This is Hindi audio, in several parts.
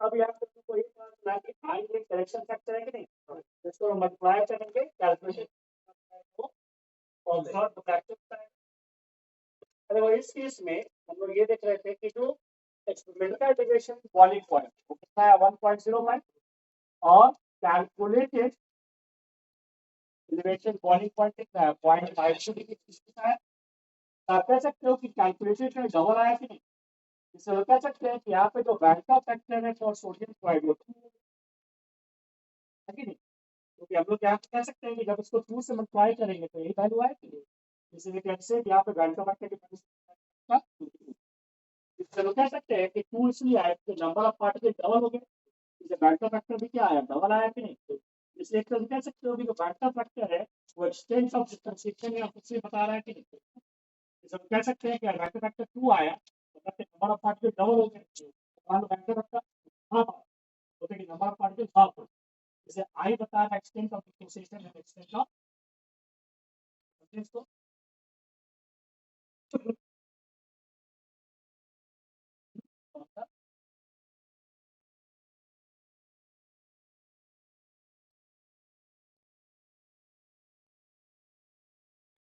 अब यहाँ पे तुमको ये पता चला कि आई एक करेक्शन फैक्टर है कि नहीं, जिसको हम मल्टीप्लाई करेंगे कैलकुलेशन को ऑब्जर्व फैक्टर करेंगे। अरे इस केस में हम लोग ये देख रहे थे कि जो एक्सपेरिमेंटल इंटीग्रेशन बॉइलिंग पॉइंट वो कितना है 1.05 और कैलकुलेटेड एलिवेशन बॉइलिंग पॉइंट कितना है 0.52 डिग्री कितना है। आप कह सकते हो कि कैलकुलेटेड में डबल आया कि नहीं, इससे हम कह सकते हैं कि यहाँ पे जो बैंका फैक्टर है फॉर सोडियम क्लोराइड है कि नहीं, क्योंकि हम लोग यहाँ पे कह सकते हैं कि जब इसको 2 से मल्टीप्लाई करेंगे तो यही वैल्यू आए कि नहीं, इसलिए कैसे यहाँ पे बैंका फैक्टर की वैल्यू इससे लोग कह सकते हैं कि 2 इसलिए आए तो नंबर ऑफ पार्टिकल डबल हो गए, इससे बैंका फैक्टर भी क्या आया डबल आया कि नहीं। इसलिए एक तरह कह सकते हो कि जो बैंका फैक्टर है वो एक्सटेंस ऑफ डिफरेंशिएशन या कुछ से बता रहा है कि नहीं। इससे हम कह सकते हैं कि बैंका फैक्टर 2 आया तो नंबर ऑफ पार्टिकल डबल हो गए, बैंका फैक्टर हाफ होते कि नंबर ऑफ पार्टिकल हाफ हो, जैसे आई बता रहा है expanse of differentiation and expanse of को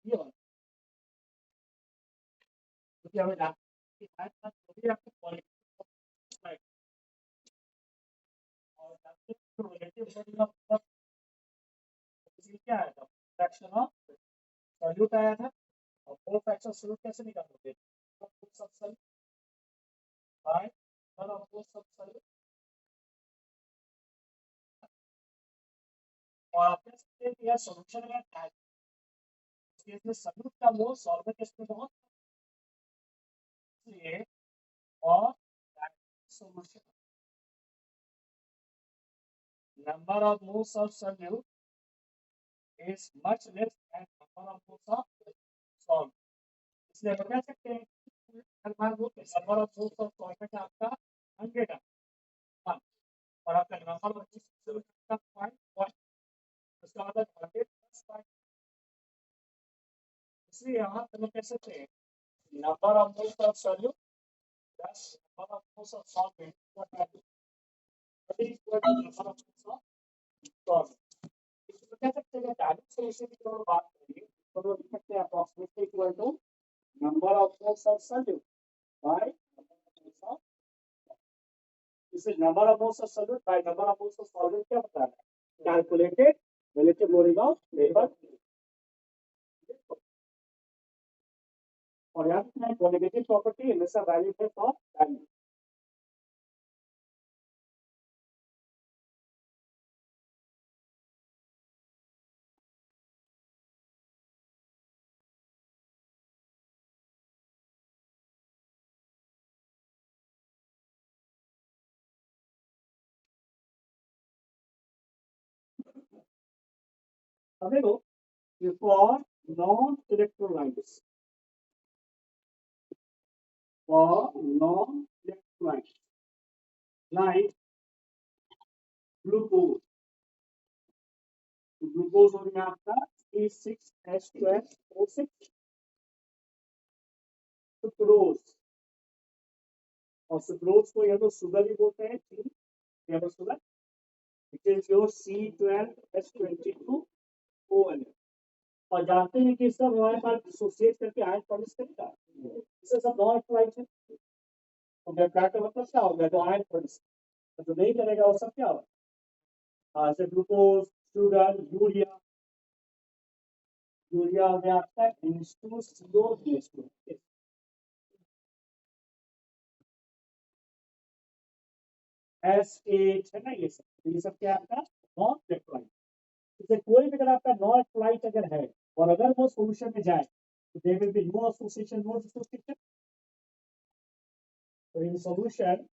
ये वाला क्योंकि हमें जानते हैं कि आपको पॉलिटिक्स और जानते हैं तो रिलेटिव लोडिंग ऑफ क्या आया था फ्रैक्शन ऑफ सॉल्यूट आया था और फोर फ्रैक्शन सॉल्यूट कैसे निकालोगे सब सेल बाय वन ऑफ दो सब सेल और आप कह सकते हैं कि यह सॉल्यूशन अगर है केस में सॉल्यूट का मोल सॉल्वेंट केस में बहुत इसलिए और solution number of moles of solute is much less than number of moles of salt, इसलिए हम कह सकते हैं number of moles of solvent आपका 100 है और आपका नंबर ऑफ का 0.1 उसका मतलब 100 प्लस 5, इसलिए यहाँ हम कह सकते हैं number of moles of solute plus number of moles of solvent number of moles of solvent. इसको कह सकते हैं डायरेक्ट सॉल्यूशन की अगर बात करेंगे तो वो लिख सकते हैं approximately equal to number of moles of solute by this is number of moles of solute by number of moles of solvent क्या बता रहा है calculated relative loading of vapor और याद रखना है quantitative property हमेशा वैल्यू है फॉर वैल्यू। अब देखो for non-electrolytes like glucose, glucose हो गया आपका C6H12O6 सुक्रोज और सुक्रोज को या तो शुगर भी बोलते हैं या तो sugar it is your C12H22ON और जानते हैं कि सब हमारे पास एसोसिएट करके आयन प्रोड्यूस करेगा, इसे सब नॉन इलेक्ट्रोलाइट है तो क्या का मतलब क्या होगा जो आयन प्रोड्यूस तो नहीं करेगा वो सब क्या होगा जैसे ग्लूकोज शुगर यूरिया हो गया आपका H2CO S8 है ना, ये सब क्या आपका नॉन इलेक्ट्रोलाइट। इससे कोई भी अगर आपका नॉन इलेक्ट्रोलाइट अगर है और अगर वो सॉल्यूशन में जाए तो there will be no association no dissociation. तो in solution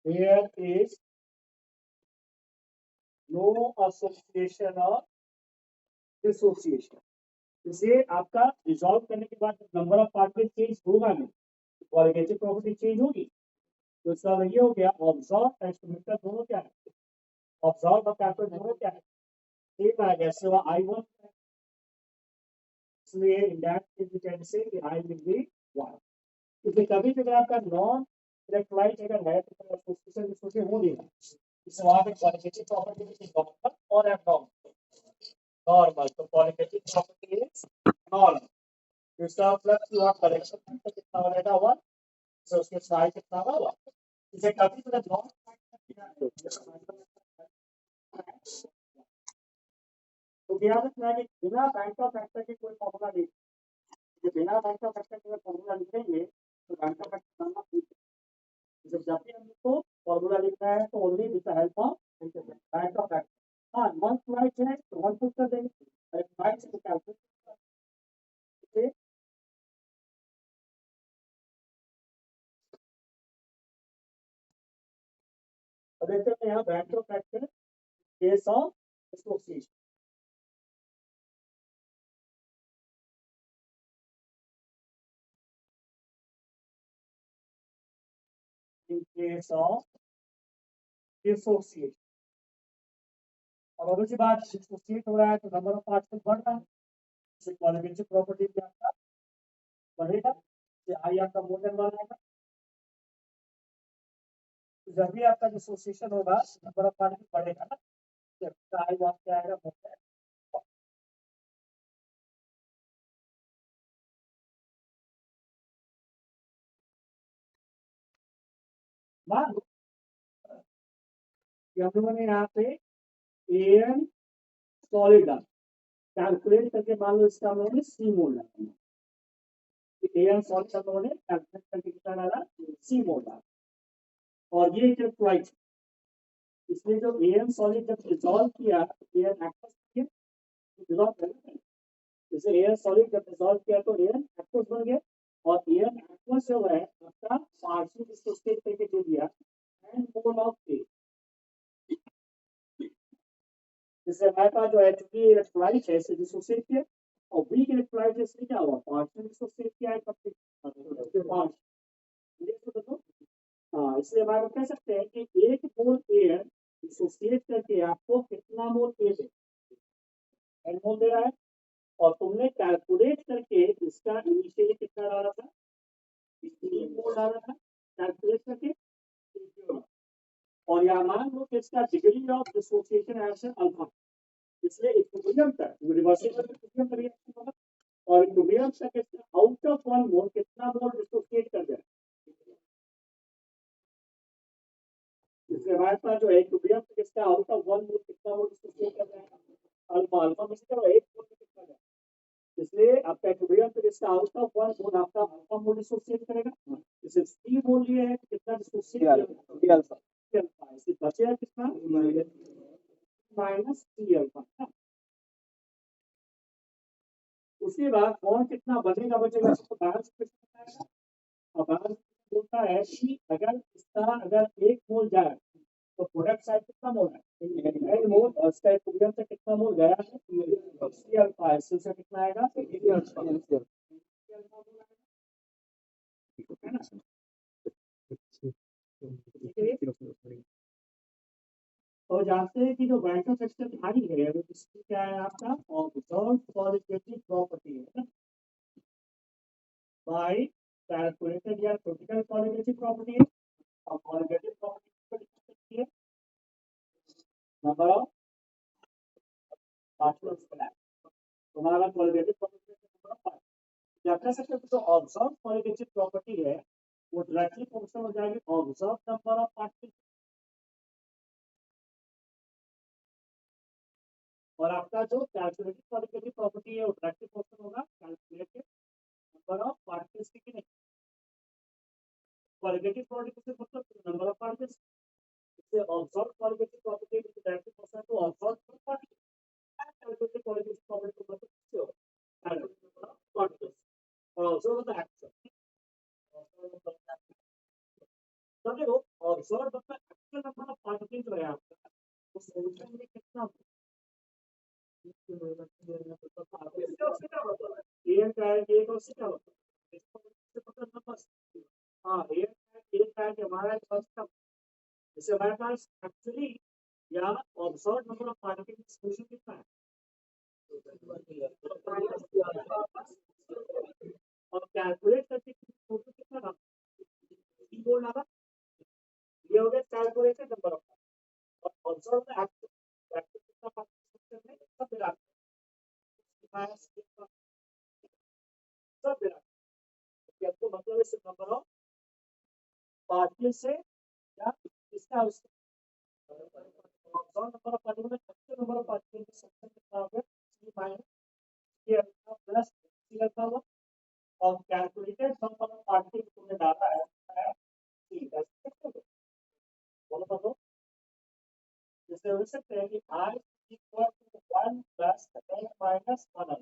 there is no association और डिसोसिएशन। इसे आपका रिजॉल्व करने के बाद नंबर ऑफ पार्टिकल चेंज होगा नहीं, क्वालिटेटिव प्रॉपर्टी चेंज होगी। तो इसका ये हो गया ऑब्जॉर्ब एक्सपेरिमेंटल दोनों क्या है, ऑब्जॉर्ब और कैपिटल दोनों क्या है सेम आ गया सिवा I1, इसलिए in that case we can say कि I विल बी 1। इसलिए कभी भी अगर आपका नॉन इलेक्ट्रोलाइट अगर है तो एसोसिएशन इसको हो देगा, इसे वहां पे क्वालिटेटिव प्रॉपर्टी इज नॉर्मल और एब्नॉर्मल। नॉर्मल तो क्वालिटेटिव प्रॉपर्टी इज नॉर्मल, इसका flux you are correction factor कितना हो जाएगा 1, तो उसके साइड कितना होगा 1। इसे काफी तरह नॉन तो ध्यान रखना है कि बिना बैंक ऑफ फैक्टर के कोई फॉर्मूला नहीं, बिना बैंक ऑफ फैक्टर के फॉर्मूला लिखेंगे तो बैंक ऑफ फैक्टर करना ठीक है। जब भी हमको फॉर्मूला लिखना है तो only with the help of bank of factor. हाँ वन फ्लाइट है तो वन पुट कर देंगे, अरे फ्लाइट से कैलकुलेट और देखते हैं यहाँ bank of factor case of association. In case of dissociation, और अगर बात डिसोसिएट हो रहा है तो नंबर ऑफ पार्टिकल बढ़ रहा है, इससे क्वालिटेटिव प्रॉपर्टी भी आपका बढ़ेगा, आई आपका मोर देन 1 आएगा। तो जब भी आपका डिसोसिएशन होगा नंबर ऑफ पार्टिकल बढ़ेगा ना, जब आई वहां क्या आएगा मोर देन। मान लो कि हम लोगों ने यहाँ पे एन सॉलिड डाला, कैलकुलेट करके मान लो इसका हम लोगों ने सी मोल डाला, एन सॉलिड हम लोगों ने कैलकुलेट करके कितना डाला सी मोल डाला, और ये इलेक्ट्रोलाइट, इसलिए जो एन सॉलिड जब डिसॉल्व किया एन एक्वस किया डिसॉल्व करना, जैसे एयर सॉलिड जब डिसॉल्व किया तो एयर एक्वस बन गया, और एयर एक्वस जो है आपका पार्शियल डिसोसिएट करके दे दिया एंड मोल ऑफ ए, जैसे हमारे पास जो H3 इलेक्ट्रोलाइट है इसे डिसोसिएट किया, और वीक इलेक्ट्रोलाइट इससे क्या हुआ पार्शियल डिसोसिएट किया है कंप्लीट। हाँ इसलिए हमारे को कह सकते हैं कि एक मोल एयर डिसोसिएट करके आपको कितना मोल ए दे, एन मोल दे रहा है, और तुमने कैलकुलेट करके इसका इनिशियली कितना डाला था, मोल डाला था कैलकुलेट करके, और यहाँ मान लो कि इसका डिग्री ऑफ डिसोसिएशन है अल्फा, इसलिए इक्विलिब्रियम तक रिवर्सिबल इक्विलिब्रियम रिएक्शन होगा, और इक्विलिब्रियम तक इसका आउट ऑफ 1 मोल कितना मोल डिसोसिएट कर जाए, इसलिए हमारे पास जो है इक्विलिब्रियम तक इसका आउट ऑफ 1 मोल कितना मोल डिसोसिएट कर जाएगा अल्फा, अल्फा में से क्या 1 मोल कितना जाए, इसलिए आपका इक्विलिब्रियम तक इसका आउट ऑफ 1 मोल आपका अल्फा मोल डिसोसिएट करेगा, इसे सी मोल लिए है कितना डिसोसिएट करेगा अल्फा, इससे बचेगा कितना माइनस सी अल्फा। उसके बाद कौन कितना बचेगा बचेगा उसको बैलेंस बताएगा, और बैलेंस बोलता है कि अगर इसका अगर 1 मोल जाए तो प्रोडक्ट साइड कितना मोल है 1 मोल, और इसका इक्विलिब्रियम से कितना मोल गया है सी अल्फा, इससे कितना आएगा सी अल्फा, है ना। और जानते हैं कि जो बैंक ऑफ एक्सचेंज है वो इसकी क्या है आपका ऑब्जर्व क्वालिटेटिव प्रॉपर्टी है ना, बाय कैलकुलेटेड या क्रिटिकल क्वालिटेटिव प्रॉपर्टी है, और क्वालिटेटिव प्रॉपर्टी है नंबर ऑफ पार्टिकल्स पर, तुम्हारा qualitative property number of particles, क्या कह सकते हैं जो ऑब्जर्व क्वालिटेटिव प्रॉपर्टी है वो डायरेक्टली फंक्शन हो जाएगी ऑब्जर्व नंबर ऑफ पार्टिकल्स, और आपका जो कैलकुलेटेड क्वालिटेटिव प्रॉपर्टी है वो डायरेक्टली फंक्शन होगा कैलकुलेटेड नंबर ऑफ पार्टिकल्स की नहीं, क्वालिटेटिव प्रॉपर्टी से मतलब नंबर ऑफ पार्टिकल्स, इससे observe qualitative property which directly function to observe particles, calculated qualitative property मतलब किससे होगा नंबर ऑफ पार्टिकल्स, और ऑब्जर्व द एक्शन, तो देखो ऑब्जर्व मतलब एक्चुअल नंबर ऑफ पार्टिकल्स जो है आपका वो सॉल्यूशन में कितना एयर का है एक और सी क्या होता है इससे मतलब नंबर, हाँ एयर का है कि हमारा फर्स्ट का, जैसे हमारे पास एक्चुअली या observe number of particle solution कितना है, और कैलकुलेट करके कितना था सी मोल डाला, माइनस सब देना, आपको मतलब है सिर्फ नंबर ऑफ पार्टिकल से या इसका उसका नंबर ऑफ पार्टिकल में सबसे नंबर ऑफ पार्टिकल की सेक्शन कितना होगा सी माइनस ये प्लस सी लगा हुआ और कैलकुलेटेड नंबर ऑफ पार्टिकल तुमने डाला है सी बोलो बोलो जैसे हो सकते हैं कि r equal to 1 plus n minus 1 इसको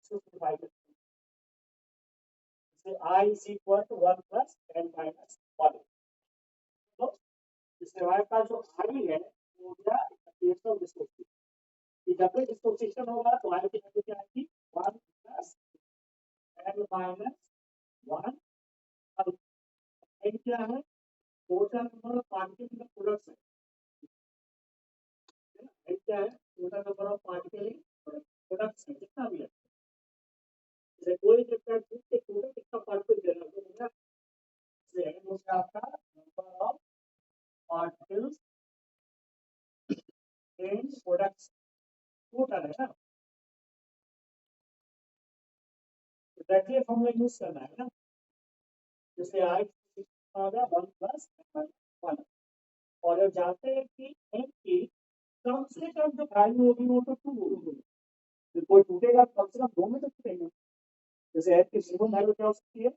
सिंपलीफाई करते हैं जैसे I is equal to 1 plus n minus 1 तो इससे हमारे पास जो I है वो क्या केस ऑफ डिसोसिएशन जब भी डिसोसिएशन होगा तो I की वैल्यू क्या आएगी 1 प्लस n माइनस 1 अब n क्या है total number of particle in the product है n क्या है total number of particle in product है कितना भी है जैसे कोई जब तक दूध के टोटल कितना पार्टिकल देना होगा से n हो गया आपका number of particles in products total है ना तो दैट फॉर्मूला यूज करना है ना जैसे I आ गया 1 प्लस 1 और जब जानते हैं कि n की कम से कम जो वैल्यू होगी वो तो 2 होगी कोई टूटेगा कम से कम 2 में तो टूटेगा जैसे n की मिनिमम वैल्यू क्या हो सकती है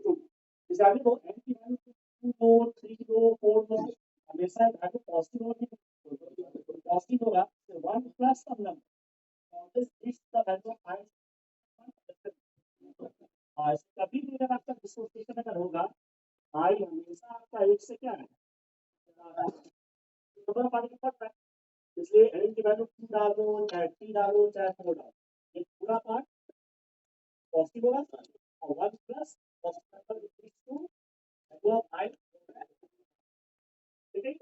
2 जैसे अभी वो n की वैल्यू 2 दो 3 दो 4 दो हमेशा वैल्यू पॉजिटिव होगी पॉजिटिव होगा 1 plus some number this the value I कभी भी अगर आपका डिसोसिएशन अगर होगा I हमेशा आपका एक से क्या है नंबर पार्टिकल पड़ रहा है इसलिए n की वैल्यू 2 डालो चाहे 3 डालो चाहे 4 डालो ये पूरा पार्ट पॉजिटिव होगा और 1 plus positive number equals to वो I ठीक है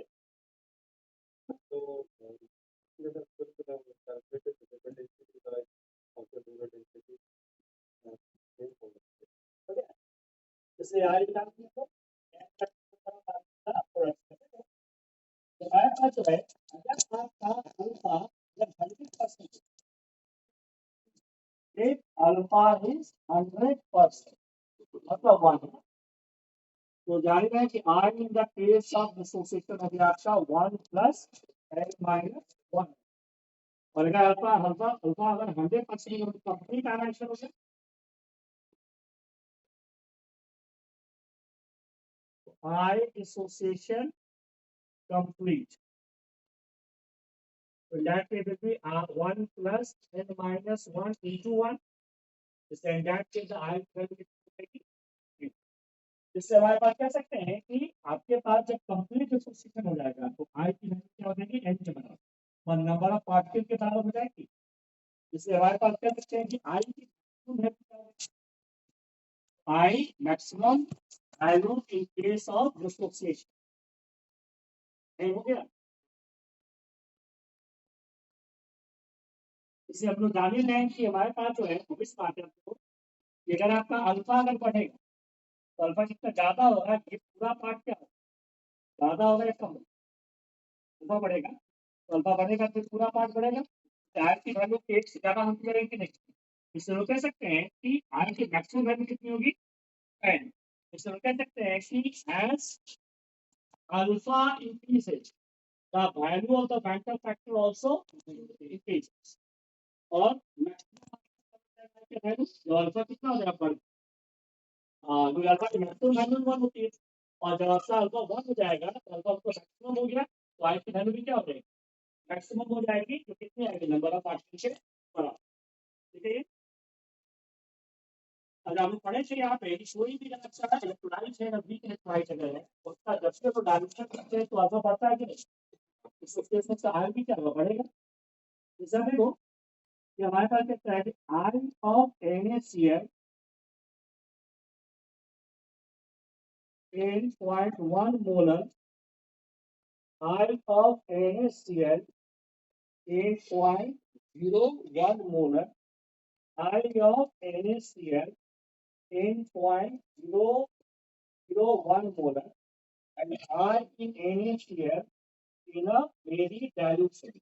जैसे I निकाल दिया तो हमारे पास जो है अगर आपका अल्फा जब 100% if अल्फा इज 100% मतलब 1 तो जाहिर है कि R in the case of dissociation अभी आपका 1 प्लस n माइनस 1 और अगर अल्फा अल्फा अल्फा अगर 100% कंप्लीट डायमेंशन हो जाए I dissociation complete so that case will be R1 plus n minus 1 into 1 so in that case the I value is जिससे हमारे पास कह सकते हैं कि आपके पास जब कंप्लीट डिसोसिएशन हो जाएगा तो I की वैल्यू क्या हो जाएगी n के बराबर और नंबर ऑफ पार्टिकल के बराबर हो जाएगी जिससे हमारे पास कह सकते हैं कि I की I maximum value in case of dissociation नहीं हो गया इसे हम लोग जान ही रहे हैं कि हमारे पास जो है वो इस पाठ्यक्रम को कि अगर आपका अल्फा अगर बढ़ेगा तो अल्फा जितना ज्यादा होगा ये पूरा पार्ट क्या होगा ज्यादा होगा या कम होगा अल्फा बढ़ेगा तो अल्फा बढ़ेगा तो पूरा पार्ट बढ़ेगा आर की वैल्यू एक से ज्यादा होती रहेगी नहीं इससे हम कह सकते हैं कि आर की मैक्सिमम वैल्यू कितनी होगी 10 इससे हम कह सकते हैं कि as alpha increases the value of the Banker factor also increases और मैक्सिमम जो अल्फा कितना हो जाएगा जो अल्फा की मैक्सिमम वैल्यू 1 होती है और जब आपका अल्फा 1 हो जाएगा तो अल्फा उसका मैक्सिमम हो गया तो आई की वैल्यू भी क्या हो जाएगी मैक्सिमम हो जाएगी जो कितनी आएगी नंबर ऑफ पार्टिकल के बराबर ठीक है अगर हम पढ़े थे यहाँ पे कोई भी अगर अच्छा इलेक्ट्रोलाइट है वीक इलेक्ट्रोलाइट अगर है उसका जब से तो डायरेक्शन करते हैं तो अल्फा बढ़ता है कि नहीं इस केस में आर भी क्या होगा बढ़ेगा जैसा देखो कि हमारे पास क्या है I of NaCl 10.1 molar I of NaCl 8.01 molar I of NaCl 10.001 molar and I in NaCl in a very dilute state.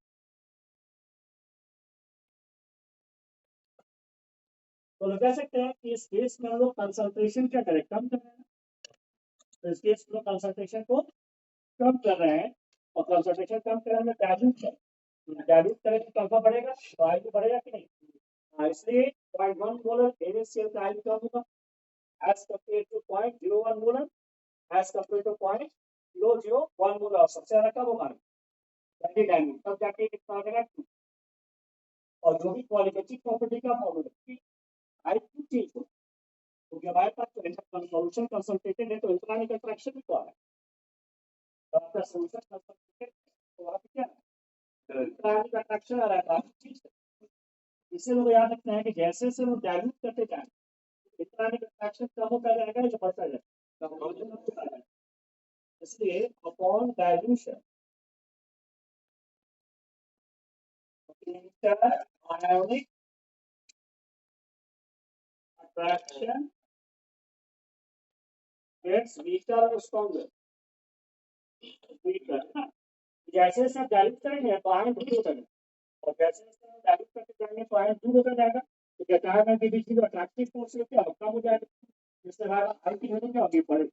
तो लोग कह सकते हैं कि इस केस में हम लोग कंसंट्रेशन क्या करें, कम कर रहे हैं। तो इस केस में कंसंट्रेशन को कम कर रहे हैं, और कंसंट्रेशन कम करने में डायल्यूट करें तो अल्फा बढ़ेगा, तो आई भी बढ़ेगा कि नहीं। इसलिए 0.1 मोलर NaCl का आई कम होगा as compare to 0.01 molar as compare to 0.001 molar. सबसे ज्यादा कब होगा डायल्यूट, तब जाके कितना आ जाएगा। और जो भी क्वालिटेटिव प्रॉपर्टी का फॉर्मूला आई क्यों चेंज हो, क्योंकि हमारे पास सॉल्यूशन कंसंट्रेटेड है तो इलेक्ट्रॉनिक अट्रैक्शन भी तो आ रहा है। तो आपका सॉल्यूशन कंसंट्रेटेड तो वहाँ पे क्या है, इलेक्ट्रॉनिक अट्रैक्शन आ रहा है। इससे लोग याद रखते हैं कि जैसे से वो डायल्यूट करते जाए इलेक्ट्रॉनिक अट्रैक्शन कम होता जाएगा या बढ़ता जाएगा। इसलिए upon dilution inter-ionic attraction gets weaker or stronger. weaker ना, जैसे जैसे आप डायल्यूट करेंगे तो आयन दूर होता जाएगा, और जैसे जैसे आप डायल्यूट करते जाएंगे तो आयन दूर होता जाएगा। तो कहता है कि बीच में जो अट्रैक्टिव फोर्स है क्या कम हो जाएगा, जिससे हमारा आई की वैल्यू क्या होगी बढ़ेगी।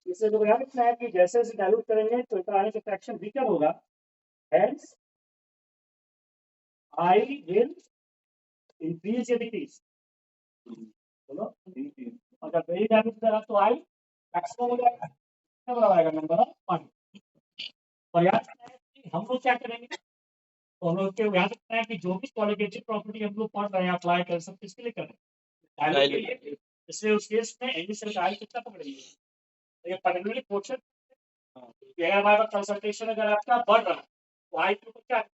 इससे जो याद रखना है कि जैसे जैसे डायल्यूट करेंगे तो इलेक्ट्रॉनिक अट्रैक्शन वीकर होगा, हेंस आई विल इंक्रीज या डिक्रीज। बोलो अगर वेरी डायल्यूट करा तो आई मैक्सिमम हो जाएगा, कितना बड़ा आएगा नंबर ऑफ पानी। और याद रखना है कि हम लोग क्या करेंगे, तो हम लोग याद रखना है कि जो भी क्वालिटेटिव प्रॉपर्टी हम लोग पढ़ रहे हैं अप्लाई कर सब किसके लिए कर रहे हैं, इसलिए उस केस में NaCl का आई कितना पकड़ेंगे, तो ये पर्टिकुलरली पोर्शन अगर हमारे पास कंसंट्रेशन अगर आपका बढ़ रहा है तो आई के ऊपर क्या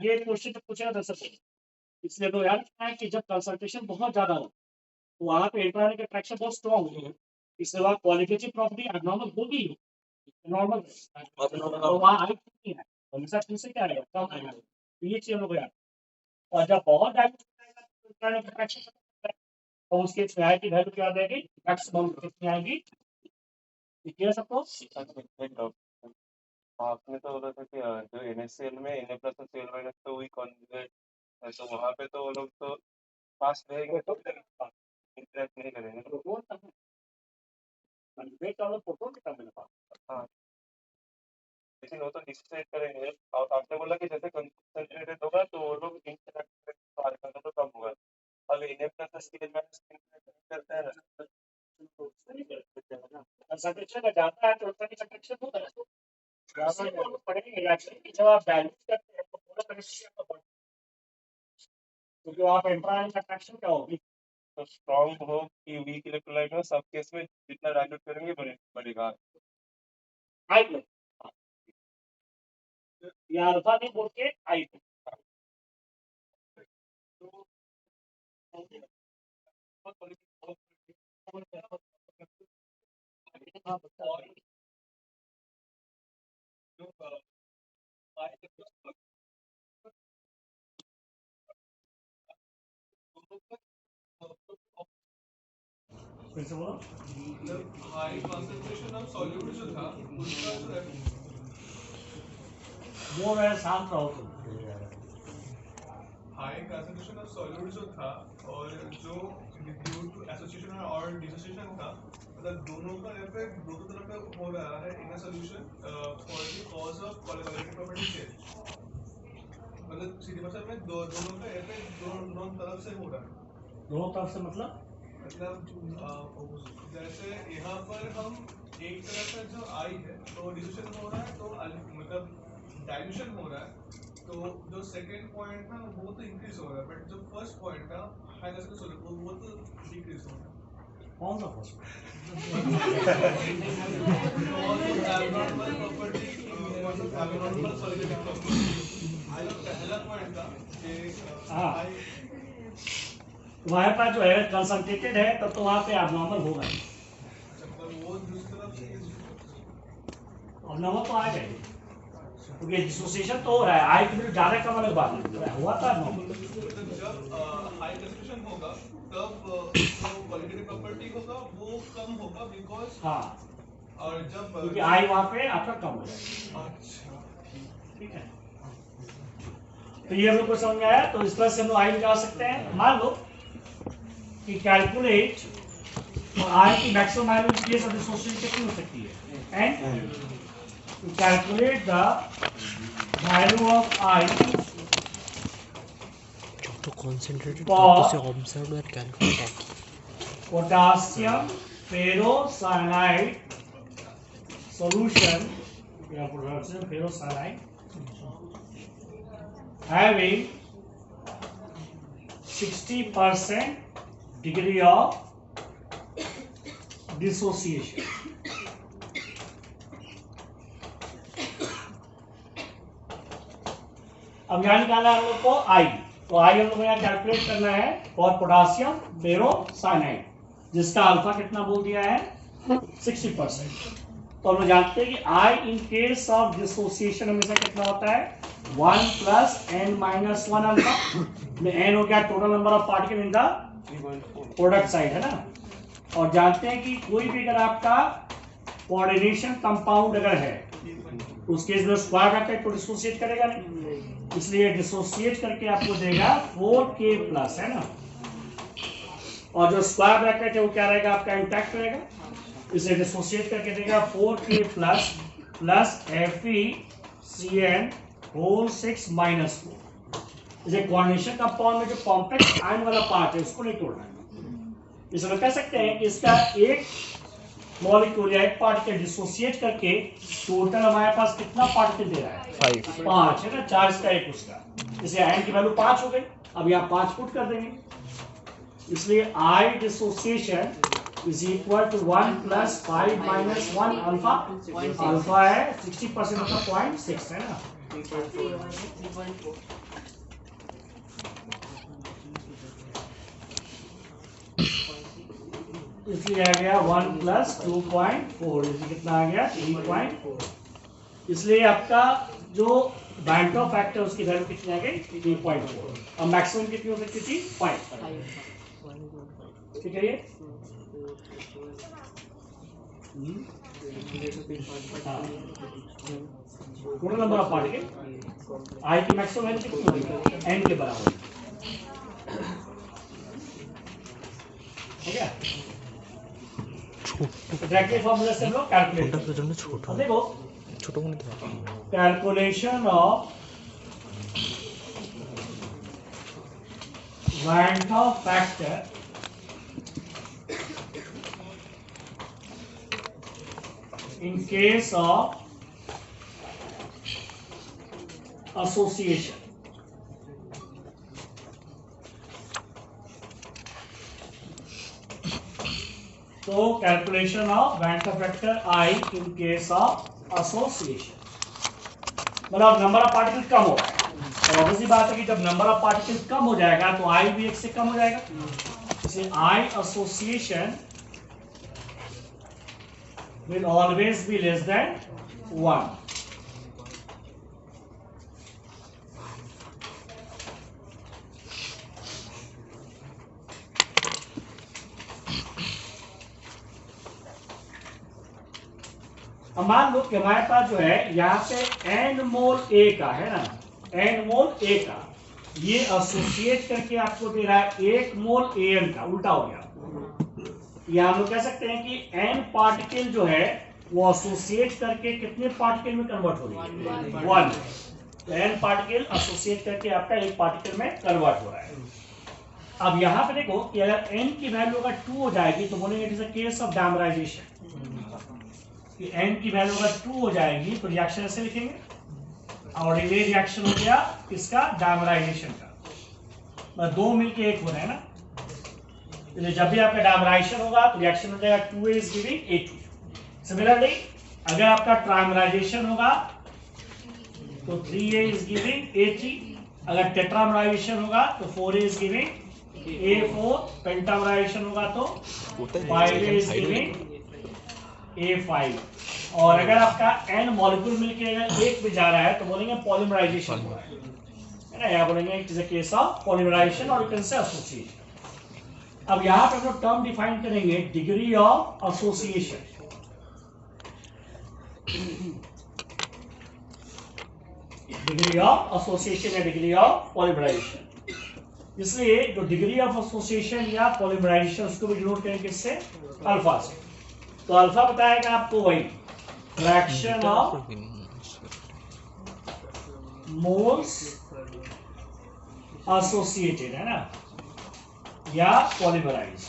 ये क्वेश्चन तो पूछा था सबसे। इसलिए तो याद रखना है कि जब कंसंट्रेशन बहुत ज्यादा हो तो वहाँ पे इलेक्ट्रॉनिक अट्रैक्शन बहुत स्ट्रॉन्ग होगी, इसलिए वहाँ क्वालिटेटिव प्रॉपर्टी एब्नॉर्मल होगी, नॉर्मल तो वहाँ आई कितनी है हमेशा टू से क्या आएगा कम आएगा, तो ये चीज लोग याद। और जब बहुत डायल्यूट जाएगा तो इलेक्ट्रॉनिक अट्रैक्शन तो उसके आई की वैल्यू क्या आ जाएगी, मैक्सिमम कितनी आएगी, ये सबको आपने तो बोला था कि जो NaCl में Na+Cl- तो वही कॉन्जुगेट है, तो वहाँ पे तो वो लोग तो पास रहेंगे तो इंटरेक्ट नहीं करेंगे। हाँ, लेकिन वो तो डिस्ट्रैक्ट करेंगे। और आपने बोला कि जैसे कंसंट्रेटेड होगा तो वो लोग इंटरेक्ट तो कम होगा। अब Na+Cl- करते हैं ना, कंसंट्रेशन का जाता है तो इलेक्ट्रॉनिक अट्रैक्शन होता है। पढ़ेंगे कि जब आप डायल्यूट करते हैं तो पूरा कनेक्शन आपका बढ़, क्योंकि वहाँ पे इलेक्ट्रॉनिक अट्रैक्शन क्या होगी, तो स्ट्रॉन्ग हो कि वीक इलेक्ट्रोलाइट हो, सब केस में जितना डायल्यूट करेंगे बढ़ेगा। आई लो या अल्फा नहीं बोल के आई लो। हाई कंसंट्रेशन ऑफ सॉल्यूट जो था उसका जो मोर है शांत रहो तुम। हाई कंसंट्रेशन ऑफ सॉल्यूट जो था और जो ड्यू टू एसोसिएशन और डिसोसिएशन था, मतलब दोनों का इफेक्ट दोनों तरफ पे हो रहा है in a solution for the cause of cholesterol property change. मतलब सीधी भाषा में दोनों का इफेक्ट दोनों तरफ से हो रहा है। दोनों तरफ से मतलब जैसे यहाँ पर हम एक तरफ से जो आई है तो डिसोसिएशन हो रहा है, तो मतलब डाइल्यूशन हो रहा है, तो जो सेकंड पॉइंट था वो तो इंक्रीज हो रहा है, बट जो फर्स्ट पॉइंट था हाई कंसंट्रेशन वो तो डिक्रीज हो रहा है। कौन सा first abnormal property abnormal solidity property पहला पॉइंट था कि तुम्हारे पास जो है कंसंट्रेटेड है तब तो वहाँ पे एब्नॉर्मल होगा, वो दूसरी तरफ से एब्नॉर्मल तो आ जाएगी क्योंकि डिसोसिएशन तो हो रहा है, आई की ज्यादा कम अलग बात है, हुआ था एब्नॉर्मल। जब हाई कंसंट्रेशन होगा तब जो क्वालिटेटिव प्रॉपर्टी होगा वो कम होगा बिकॉज हाँ, और जब क्योंकि आई वहाँ पे आपका कम हो जाएगा। अच्छा ठीक है, तो ये हम लोग को समझ में आया। तो इस तरह से हम लोग आई निकाल सकते हैं। मान लो कि कैलकुलेट आई की maximum value in case of dissociation कितनी हो सकती है, N. To calculate the value of I तो concentrated For- तो से observed और calculate है potassium ferrocyanide solution या potassium ferrocyanide having 60% degree of dissociation. अब यहाँ निकालना है हम लोग को आई, तो आई हम लोग को यहाँ कैलकुलेट करना है फॉर पोटासियम फेरोसाइनाइड, जिसका अल्फा कितना बोल दिया है 60%। तो हम लोग जानते हैं कि आई इन केस ऑफ डिसोसिएशन हमेशा कितना होता है 1 + n-1 अल्फा, में n हो गया total number of particle in the product side, है ना। और जानते हैं कि कोई भी अगर आपका कोऑर्डिनेशन कंपाउंड अगर है उस केस में स्क्वायर ब्रैकेट को डिसोसिएट करेगा नहीं, इसलिए डिसोसिएट करके आपको देगा 4K+, है ना। और जो स्क्वायर ब्रैकेट है वो क्या रहेगा आपका इंटैक्ट रहेगा, इसे डिसोसिएट करके देगा 4K+ + FeCN होल 6 - 4। इसे कोऑर्डिनेशन कंपाउंड में जो कॉम्प्लेक्स आयन वाला पार्ट है उसको नहीं तोड़ना है। इसमें कह सकते हैं कि इसका एक मॉलिक्यूल या एक पार्टिकल डिसोसिएट करके टोटल हमारे पास कितना पार्टिकल दे रहा है 5, है ना। 4 इसका 1 उसका, इसलिए आयन की वैल्यू 5 हो गई। अब यहाँ 5 पुट कर देंगे, इसलिए I dissociation is equal to 1 + 5 - 1 alpha. Alpha है 60% का 0.6, है ना। इसलिए आ गया 1 + 2.4, इसलिए कितना आ गया 3.4। इसलिए आपका जो बैंटो फैक्टर उसकी वैल्यू कितनी आ गई 3.4, और मैक्सिमम कितनी हो सकती थी 5। ठीक है, ये टोटल नंबर ऑफ पार्टिकल आई की मैक्सिमम वैल्यू कितनी होगी एन के बराबर, हो गया। डायरेक्टली फॉर्मूला से हम लोग कैलकुलेट छोटा तो छोटा देखो छोटा को नहीं calculation of Van 't Hoff factor in case of association. So calculation of Van 't Hoff factor I in case of association. मतलब नंबर ऑफ पार्टिकल कम हो रहा है, और ऑब्वियसली बात है कि जब नंबर ऑफ पार्टिकल कम हो जाएगा तो आई भी 1 से कम हो जाएगा, इसलिए i association will always be less than 1. अब मान लो कि हमारे पास जो है यहाँ पे n मोल A का है ना, n मोल A का, ये एसोसिएट करके आपको दे रहा है 1 मोल AN का, उल्टा हो गया। या हम लोग कह सकते हैं कि n पार्टिकल जो है वो एसोसिएट करके कितने पार्टिकल में कन्वर्ट हो रही है 1। तो n पार्टिकल एसोसिएट करके आपका एक पार्टिकल में कन्वर्ट हो रहा है। अब यहाँ पे देखो कि अगर n की वैल्यू अगर 2 हो जाएगी तो बोलेंगे it is a case of dimerisation. कि n की वैल्यू अगर 2 हो जाएगी तो रिएक्शन ऐसे लिखेंगे, और ये रिएक्शन हो गया इसका डायमराइजेशन का, मतलब 2 मिलके 1 हो रहा है ना। इसलिए जब भी आपका डायमराइजेशन होगा तो रिएक्शन हो जाएगा 2A is giving A2। Similarly अगर आपका ट्राइमराइजेशन होगा तो 3A is giving A3, अगर टेट्रामराइजेशन होगा तो 4A is giving A4, पेंटामराइजेशन होगा तो 5A is giving A5। और अगर आपका n मॉलिक्यूल मिलके अगर एक में जा रहा है तो बोलेंगे पॉलीमराइजेशन हो रहा है ना, या बोलेंगे it is a case of polymerisation और यू कैन से एसोसिएशन। अब यहाँ पे हम लोग टर्म डिफाइन करेंगे degree of association. Degree of association या डिग्री ऑफ पॉलीमराइजेशन। इसलिए जो डिग्री ऑफ एसोसिएशन या पॉलीमराइजेशन उसको भी डिनोट करेंगे किससे? अल्फा से। तो अल्फा बताएगा आपको वही फ्रैक्शन ऑफ मोल्स एसोसिएटेड, है ना, या पॉलीमराइज।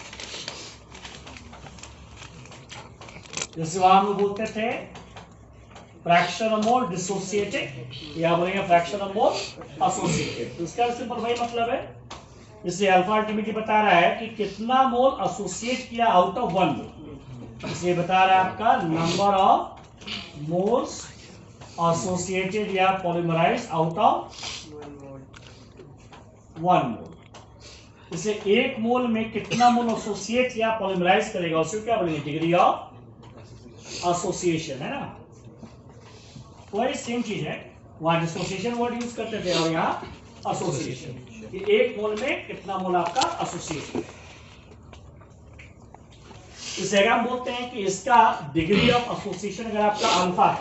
जैसे वहां हम लोग बोलते थे फ्रैक्शन ऑफ मोल डिसोसिएटेड, या बोलेंगे फ्रैक्शन ऑफ मोल एसोसिएटेड। तो इसका सिंपल वही मतलब है। इसलिए अल्फा अल्टीमेटली बता रहा है कि कितना मोल एसोसिएट किया आउट ऑफ वन मोल। इसलिए बता रहा है आपका नंबर ऑफ मोल्स एसोसिएटेड या polymerise out of one mole. इसलिए एक मोल में कितना मोल एसोसिएट या पॉलीमराइज करेगा उसको क्या बोलेंगे? डिग्री ऑफ एसोसिएशन, है ना। वही सेम चीज है, वहां डिसोसिएशन वर्ड यूज करते थे और यहाँ एसोसिएशन, कि एक मोल में कितना मोल आपका एसोसिएशन है। इस जगह हम बोलते हैं कि इसका डिग्री ऑफ एसोसिएशन अगर आपका अल्फा है,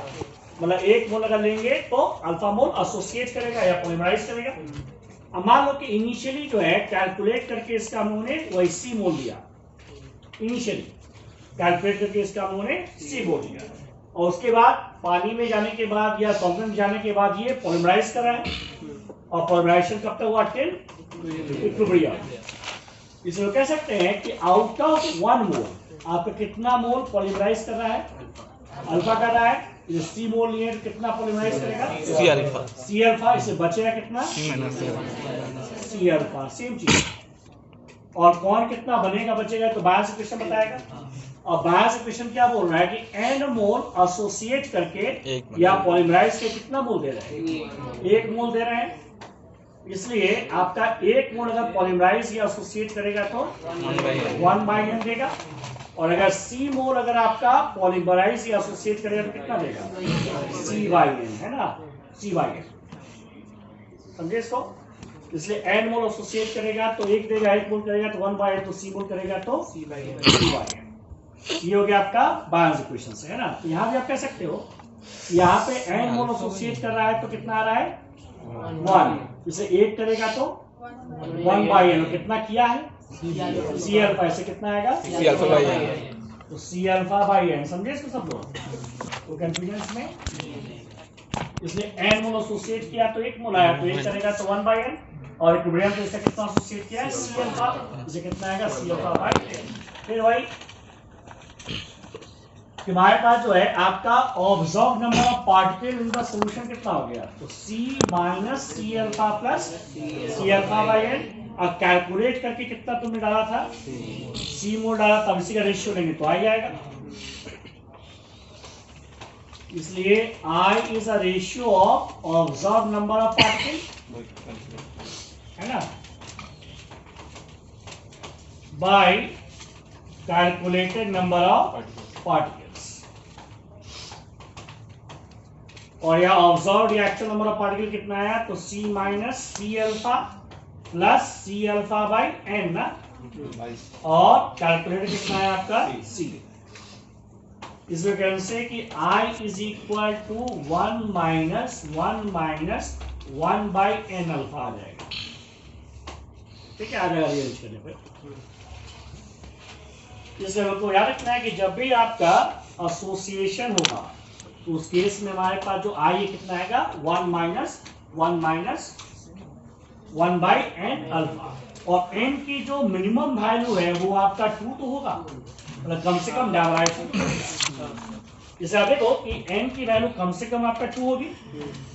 मतलब एक मोल अगर लेंगे तो अल्फा मोल एसोसिएट करेगा या पॉलीमराइज करेगा। अब मान लो कि इनिशियली जो है कैलकुलेट करके इसका हमलोगों ने वही सी मोल लिया, इनिशियली कैलकुलेट करके इसका हमलोगों ने सी मोल लिया, और उसके बाद पानी में जाने के बाद या सॉल्वेंट में जाने के बाद ये पॉलीमराइज कर रहा है, और पॉलीमराइजेशन कब तक हुआ? Till equilibrium. इसलिए कह सकते हैं कि आउट ऑफ वन मोल आपका कितना मोल पॉलीमराइज कर रहा है? अल्फा कर रहा है। ये सी मोल लिए तो कितना पॉलीमराइज करेगा? C alpha. C alpha. इससे बचेगा कितना? C alpha. सेम चीज। और कौन कितना बनेगा बचेगा तो बायस इक्वेशन बताएगा। और बायस इक्वेशन क्या बोल रहा है कि एन मोल एसोसिएट करके या पॉलीमराइज के कितना मोल दे रहे हैं? एक मोल दे रहे हैं। इसलिए आपका एक मोल अगर पॉलीमराइज या एसोसिएट करेगा तो 1/n देगा, और अगर सी मोल अगर आपका पॉलीमराइज या एसोसिएट करेगा तो कितना देगा? C/n, है ना, C/n। समझे इसको? इसलिए n मोल एसोसिएट करेगा तो एक देगा, एक मोल करेगा तो 1/n, तो सी मोल करेगा तो C/n। ये हो गया आपका बायस इक्वेशन से, है ना। तो यहाँ भी आप कह सकते हो यहाँ पे n मोल एसोसिएट कर रहा है तो कितना आ रहा है? 1। इसे एक करेगा तो 1/n, और कितना किया है? C alpha. इसे कितना आएगा? C alpha by n. तो सी अल्फा बाई एन। समझे इसको सब लोग? तो कंफ्यूजन में, इसलिए n मोल एसोसिएट किया तो एक मोल आया, तो एक करेगा तो 1/n, और इक्विलिब्रियम तो इसका कितना एसोसिएट किया है? C alpha. इसे कितना आएगा? C alpha by n. फिर वही कि हमारे पास जो है आपका observe number of particle in the solution कितना हो गया? तो C minus C alpha plus C alpha by n. और कैलकुलेट करके कितना तुमने डाला था? C मोल डाला, तब इसी का रेशियो लेंगे तो I आएगा। इसलिए I is a ratio of observe number of particle, है ना, bye calculated number of particles. और यह ऑब्जर्व या एक्चुअल नंबर ऑफ पार्टिकल कितना आया? तो C minus C alpha plus C alpha by n ना, और कैलकुलेटर कितना है आपका? C। इसमें कैन से कि I is equal to 1 minus 1 by N alpha आ जाएगा। ठीक है, आ जाएगा रिअरेंज करने पे। इसलिए हमको याद रखना है कि जब भी आपका एसोसिएशन होगा तो उस केस में हमारे पास जो I कितना आएगा? 1 माइनस 1 बाई एन अल्फा। और n की जो मिनिमम वैल्यू है वो आपका 2 तो होगा, मतलब कम से कम डायमेंशन। जैसे आप देखो कि n की वैल्यू कम से कम आपका 2 होगी।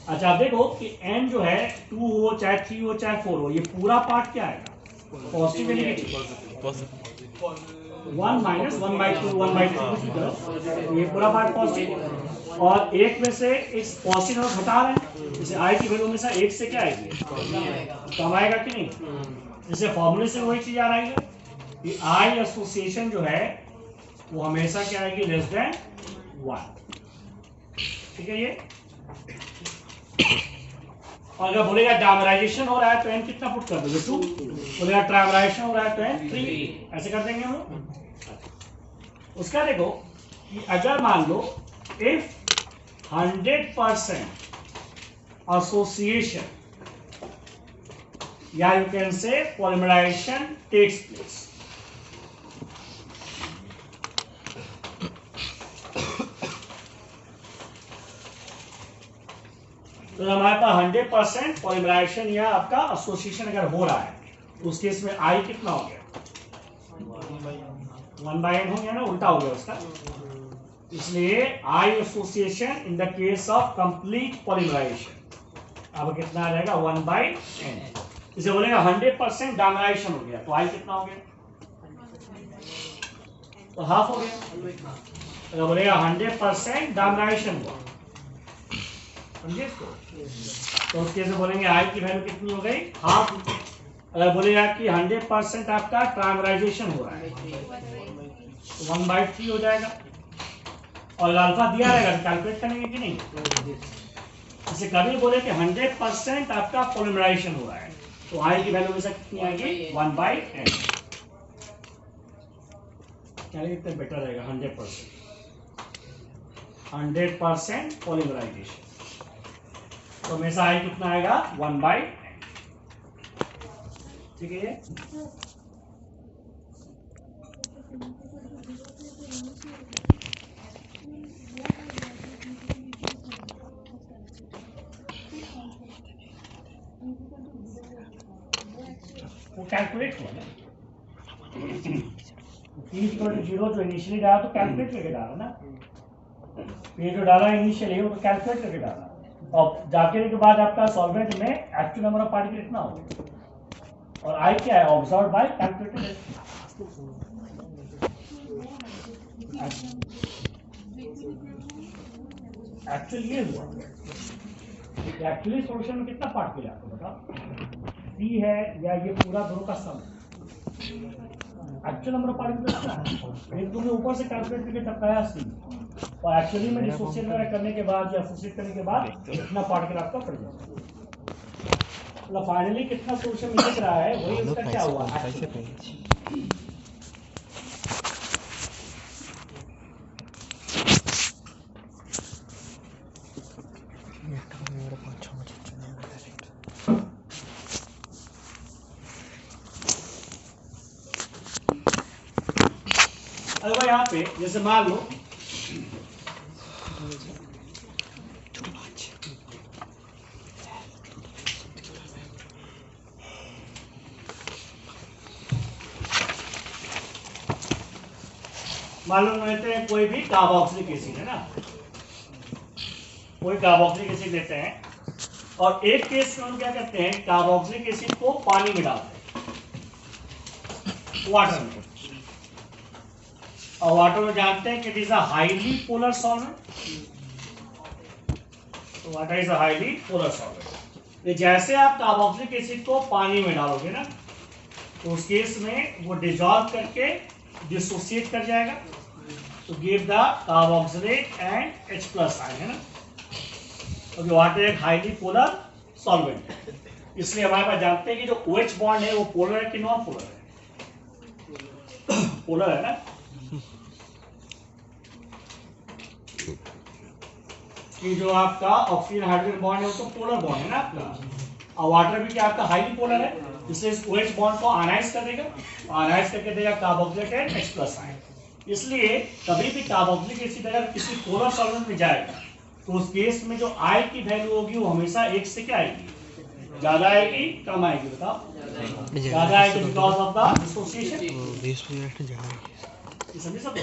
अच्छा, आप देखो कि n जो है 2 हो चाहे 3 हो चाहे 4 हो, ये पूरा पार्ट क्या आएगा? पॉजिटिव या नेगेटिव? 1 माइनस 1/2 1/3 कुछ भी करो, ये पूरा पार्ट पॉजिटिव। और एक में से एक पॉजिटिव नंबर घटा रहे हैं, जैसे I की वैल्यू में से एक से क्या आएगी? कम आएगा कि नहीं? जैसे फॉर्मूले से वही चीज आ रही है कि I एसोसिएशन जो है वो हमेशा क्या आएगी? Less than 1। ठीक है ये। और अगर बोलेगा डायमराइजेशन हो रहा है तो n कितना पुट कर दोगे? 2। बोलेगा ट्राइमराइजेशन हो रहा है तो n 3। ऐसे कर देंगे हम लोग। उसका देखो कि अगर मान लो इफ 100% association, या you can say polymerization takes place. तो हमारे पास 100% पॉलीमराइजेशन या आपका एसोसिएशन अगर हो रहा है तो उस केस में आई कितना हो गया 1/n हो गया ना, उल्टा हो गया उसका। इसलिए i association in the case of complete polymerisation अब कितना आ जाएगा 1/n। इसे बोलेगा 100% डायमराइजेशन हो गया तो आई कितना हो गया तो हाफ हो गया। अगर बोलेगा 100% डायमराइजेशन हुआ समझे इसको तो उसके से बोलेंगे आई की वैल्यू कितनी हो गई हाफ। अगर बोलेगा कि 100% आपका ट्राइमराइजेशन हो रहा है तो 1/3 हो जाएगा। और अल्फा दिया रहेगा तो कैलकुलेट करेंगे कि नहीं। जैसे कभी बोले कि 100% आपका पॉलीमराइजेशन हो रहा है तो आई की वैल्यू हमेशा कितनी आएगी 1/n। क्या इतना बेटर रहेगा 100% पॉलीमराइजेशन तो हमेशा आई कितना आएगा 1/n। ठीक है ये वो कैलकुलेट हुआ ना 0 जो इनिशियली डाला तो कैलकुलेट करके डाला ना। ये जो डाला इनिशियली वो तो कैलकुलेट करके डाला और जाके के बाद आपका सॉल्वेंट में एक्चुअल नंबर ऑफ पार्टिकल कितना होगा और आई क्या है ऑब्जर्व बाय कैलकुलेटेड। एक्चुअली ये हुआ एक्चुअली सॉल्यूशन में कितना पार्टिकल है आपको बताओ सी है या ये पूरा दोनों का सम एक्चुअल नंबर ऑफ पार्टिकल कितना है एक तुमने ऊपर से कैलकुलेट करके टपकाया सी और एक्चुअली में डिसोसिएट करने के बाद या एसोसिएट करने के बाद कितना पार्टिकल आपका पड़ जाएगा। मतलब फाइनली कितना सॉल्यूशन निकल रहा है वही उसका क्या हुआ अगर यहाँ पे जैसे मान लो लेते हैं कोई भी कार्बोक्सिलिक एसिड है ना कोई कार्बोक्सिलिक एसिड लेते हैं और एक केस में हम क्या करते हैं कार्बोक्सिलिक एसिड को पानी में डालते हैं वाटर में और वाटर में जानते हैं कि it is a highly polar solvent. तो water is a highly polar solvent. जैसे आप कार्बोक्सिलिक एसिड को पानी में डालोगे ना तो उस केस में वो डिसॉल्व करके डिसोसिएट कर जाएगा तो give the carboxylate and H+ ion है ना। तो वाटर एक हाईली पोलर सॉल्वेंट है इसलिए हमारे पास जानते हैं कि जो OH बॉन्ड है वो पोलर है कि नॉन पोलर है पोलर है ना। कि जो आपका ऑक्सीजन हाइड्रोजन बॉन्ड है वो तो पोलर बॉन्ड है ना आपका और वाटर भी क्या आपका हाईली पोलर है इसलिए इस OH बॉन्ड को आयनाइज कर देगा आयनाइज करके देगा कार्बोक्सिलेट एंड H+ आयन। इसलिए कभी भी कार्बोक्सिलिक एसिड अगर किसी पोलर सॉल्वेंट में जाएगा तो उस केस में जो आई की वैल्यू होगी वो हमेशा एक से क्या आएगी ज्यादा आएगी कम आएगी बताओ ज्यादा आएगी बिकॉज ऑफ द डिसोसिएशन। समझे सब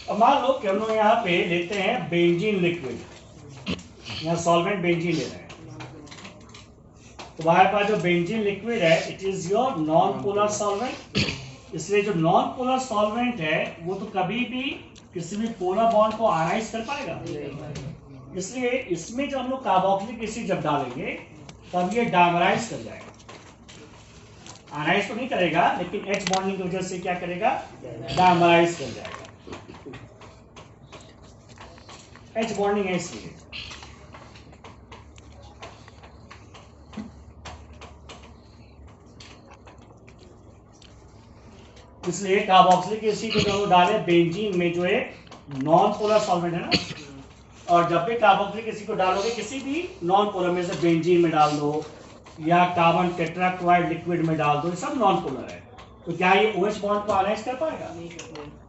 अब मान लो कि हम लोग यहाँ पे लेते हैं बेंजीन लिक्विड यहाँ सॉल्वेंट बेंजीन ले रहे हैं तो हमारे पास जो बेंजीन लिक्विड है it is your non polar solvent. इसलिए जो नॉन पोलर सॉल्वेंट है वो तो कभी भी किसी भी पोलर बॉन्ड को आयनाइज कर पाएगा। इसलिए इसमें जो हम लोग कार्बोक्सिलिक एसिड जब डालेंगे तब ये डायमराइज कर जाएगा आयनाइज तो नहीं करेगा लेकिन H बॉन्डिंग की वजह से क्या करेगा डायमराइज कर जाएगा H बॉन्डिंग है इसलिए। इसलिए कार्बोक्सिलिक एसिड को जब डाले बेंजीन में जो एक नॉन पोलर सॉल्वेंट है ना, और जब भी कार्बोक्सिलिक एसिड को डालोगे किसी भी नॉन पोलर में से बेंजीन में डाल दो या कार्बन टेट्राक्लोराइड लिक्विड में डाल दो, ये सब नॉन पोलर है, तो क्या ये OH बॉन्ड को आयनाइज कर पाएगा?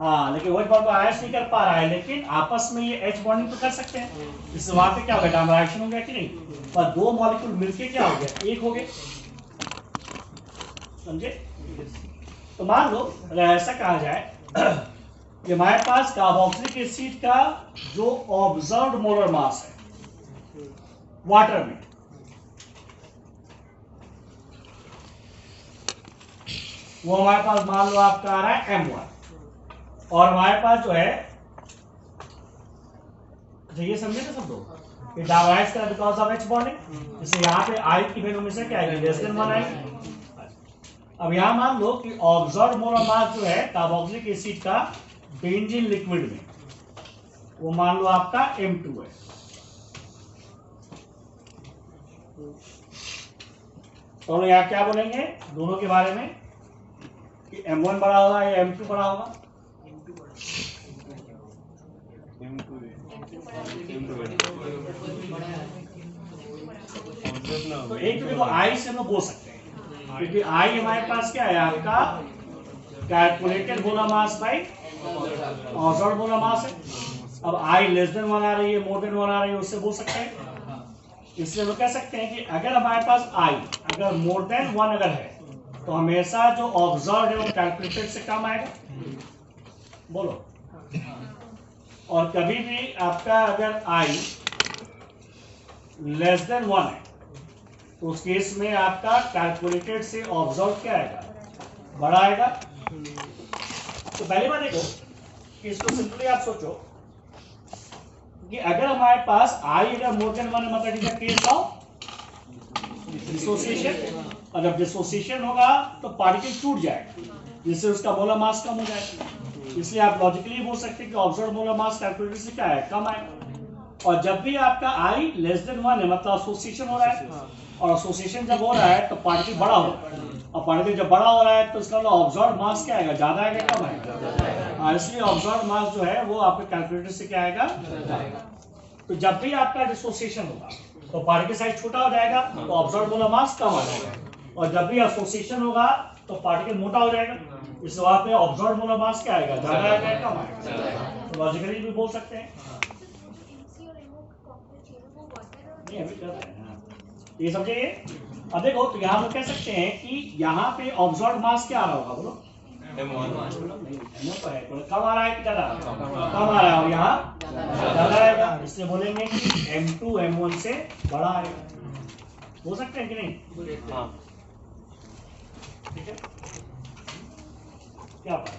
हाँ, लेकिन OH बॉन्ड को आयनाइज नहीं कर पा रहा है, लेकिन आपस में ये H बॉन्डिंग तो कर सकते हैं। इससे वहां पे क्या हो गया, डायमराइजेशन हो गया कि नहीं, और दो मॉलिक्यूल मिलके क्या हो गया, एक हो गए, समझे? तो मान लो अगर ऐसा कहा जाए कि हमारे पास कार्बोक्सिलिक एसिड का जो ऑब्जर्व्ड मोलर मास है वाटर में, वो हमारे पास मान लो आपका आ रहा है M1, और हमारे पास जो है, अच्छा ये समझे ना सब लोग, ये डायमराइज करा बिकॉज ऑफ H बॉन्डिंग, जैसे यहाँ पे I की वैल्यू में से क्या आएगी, लेस देन 1 आएगी। अब यहाँ मान लो कि ऑब्जर्व्ड मोलर मास जो है कार्बोक्सिलिक एसिड का बेंजीन लिक्विड में, वो मान लो आपका M2 है। तो हम यहाँ क्या बोलेंगे दोनों के बारे में कि M1 बड़ा होगा या M2 बड़ा होगा? तो एक तो देखो I से हम लोग बोल सकते हैं, क्योंकि I हमारे पास क्या है आपका calculated molar mass by observed molar mass है। अब I लेस देन 1 आ रही है, मोर देन 1 आ रही है, उससे बोल सकते हैं। इसलिए हम कह सकते हैं कि अगर हमारे पास I अगर मोर देन 1 अगर है तो हमेशा जो ऑब्जर्व्ड है वो कैलकुलेटेड से कम आएगा, बोलो। और कभी भी आपका अगर I लेस देन 1 है तो उस केस में आपका कैलकुलेटेड से ऑब्जर्व क्या आएगा, बड़ा आएगा। तो पहली बात देखो कि इसको सिंपली आप सोचो कि अगर हमारे पास I अगर मोर देन 1 है मतलब it is a case of dissociation, और जब डिसोसिएशन होगा तो पार्टिकल टूट जाएगा जिससे उसका मोलर मास कम हो जाएगा। इसलिए आप लॉजिकली बोल सकते हैं कि ऑब्जर्व्ड मोलर मास कैलकुलेटेड से क्या है, कम आएगा। और जब भी आपका I लेस देन 1 है मतलब एसोसिएशन हो रहा है, और एसोसिएशन जब हो रहा है तो पार्टिकल बड़ा हो रहा है, और पार्टिकल जब बड़ा हो रहा है तो इसका ऑब्जर्व्ड मास क्या आएगा, ज्यादा आएगा, कम आएगा। इसलिए ऑब्जर्व्ड मास जो है वो आपके कैलकुलेटर से क्या आएगा, जाएगा। तो जब भी आपका डिसोसिएशन होगा तो पार्टिकल साइज छोटा हो जाएगा तो ऑब्जर्व्ड मोलर मास कम आ जाएगा, और जब भी एसोसिएशन होगा तो पार्टिकल मोटा हो जाएगा, इस वहां पे ऑब्जर्व्ड मोलर मास क्या आएगा, ज्यादा आएगा, कम आएगा। तो लॉजिकली भी बोल सकते हैं, ये अभी कर रहे हैं, ये समझे ये। अब देखो तो यहाँ पर कह सकते हैं कि यहाँ पे ऑब्जर्व्ड मास क्या आ रहा होगा, बोलो M1 तो है, कम आ रहा है कि ज्यादा, कम आ रहा है, और यहाँ ज्यादा आएगा, इसलिए बोलेंगे कि M2 M1 से बड़ा आएगा। हो सकते हैं कि नहीं? हाँ, ठीक है, क्या बात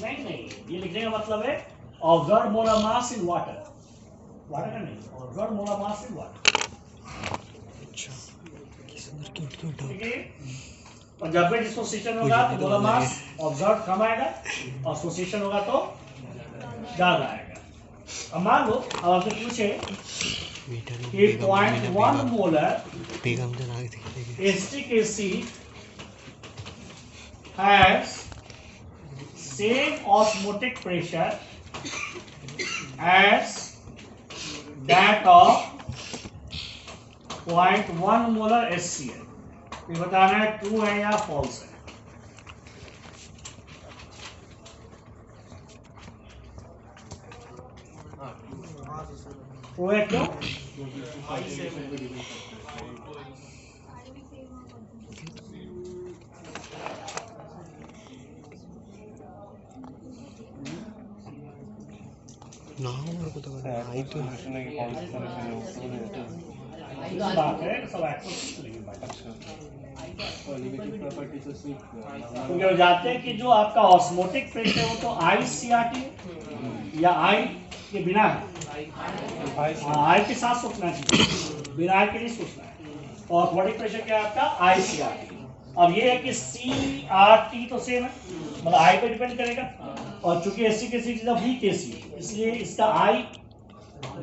नहीं, ये लिखने का मतलब है observed molar mass in water, water का नहीं, observed molar mass in water. ठीक है, और जब भी डिसोसिएशन होगा तो मोलर मास ऑब्जर्व्ड कम आएगा, और एसोसिएशन होगा तो ज्यादा आएगा। अब मान लो अब आपसे पूछे कि 0.1 molar acetic acid has same osmotic pressure as that of 0.1 molar HCl। ये बताना है ट्रू है या फॉल्स है। ट्रू है, क्यों? क्योंकि जाते हैं कि जो आपका ऑस्मोटिक प्रेशर है वो तो ICRT या I के बिना है, I के साथ सोचना चाहिए, बिना I के नहीं सोचना है। और ऑस्मोटिक प्रेशर क्या है आपका ICRT। अब ये है कि CRT तो सेम है, मतलब I पे डिपेंड करेगा, और चूंकि acetic acid is a weak acid इसलिए इसका आई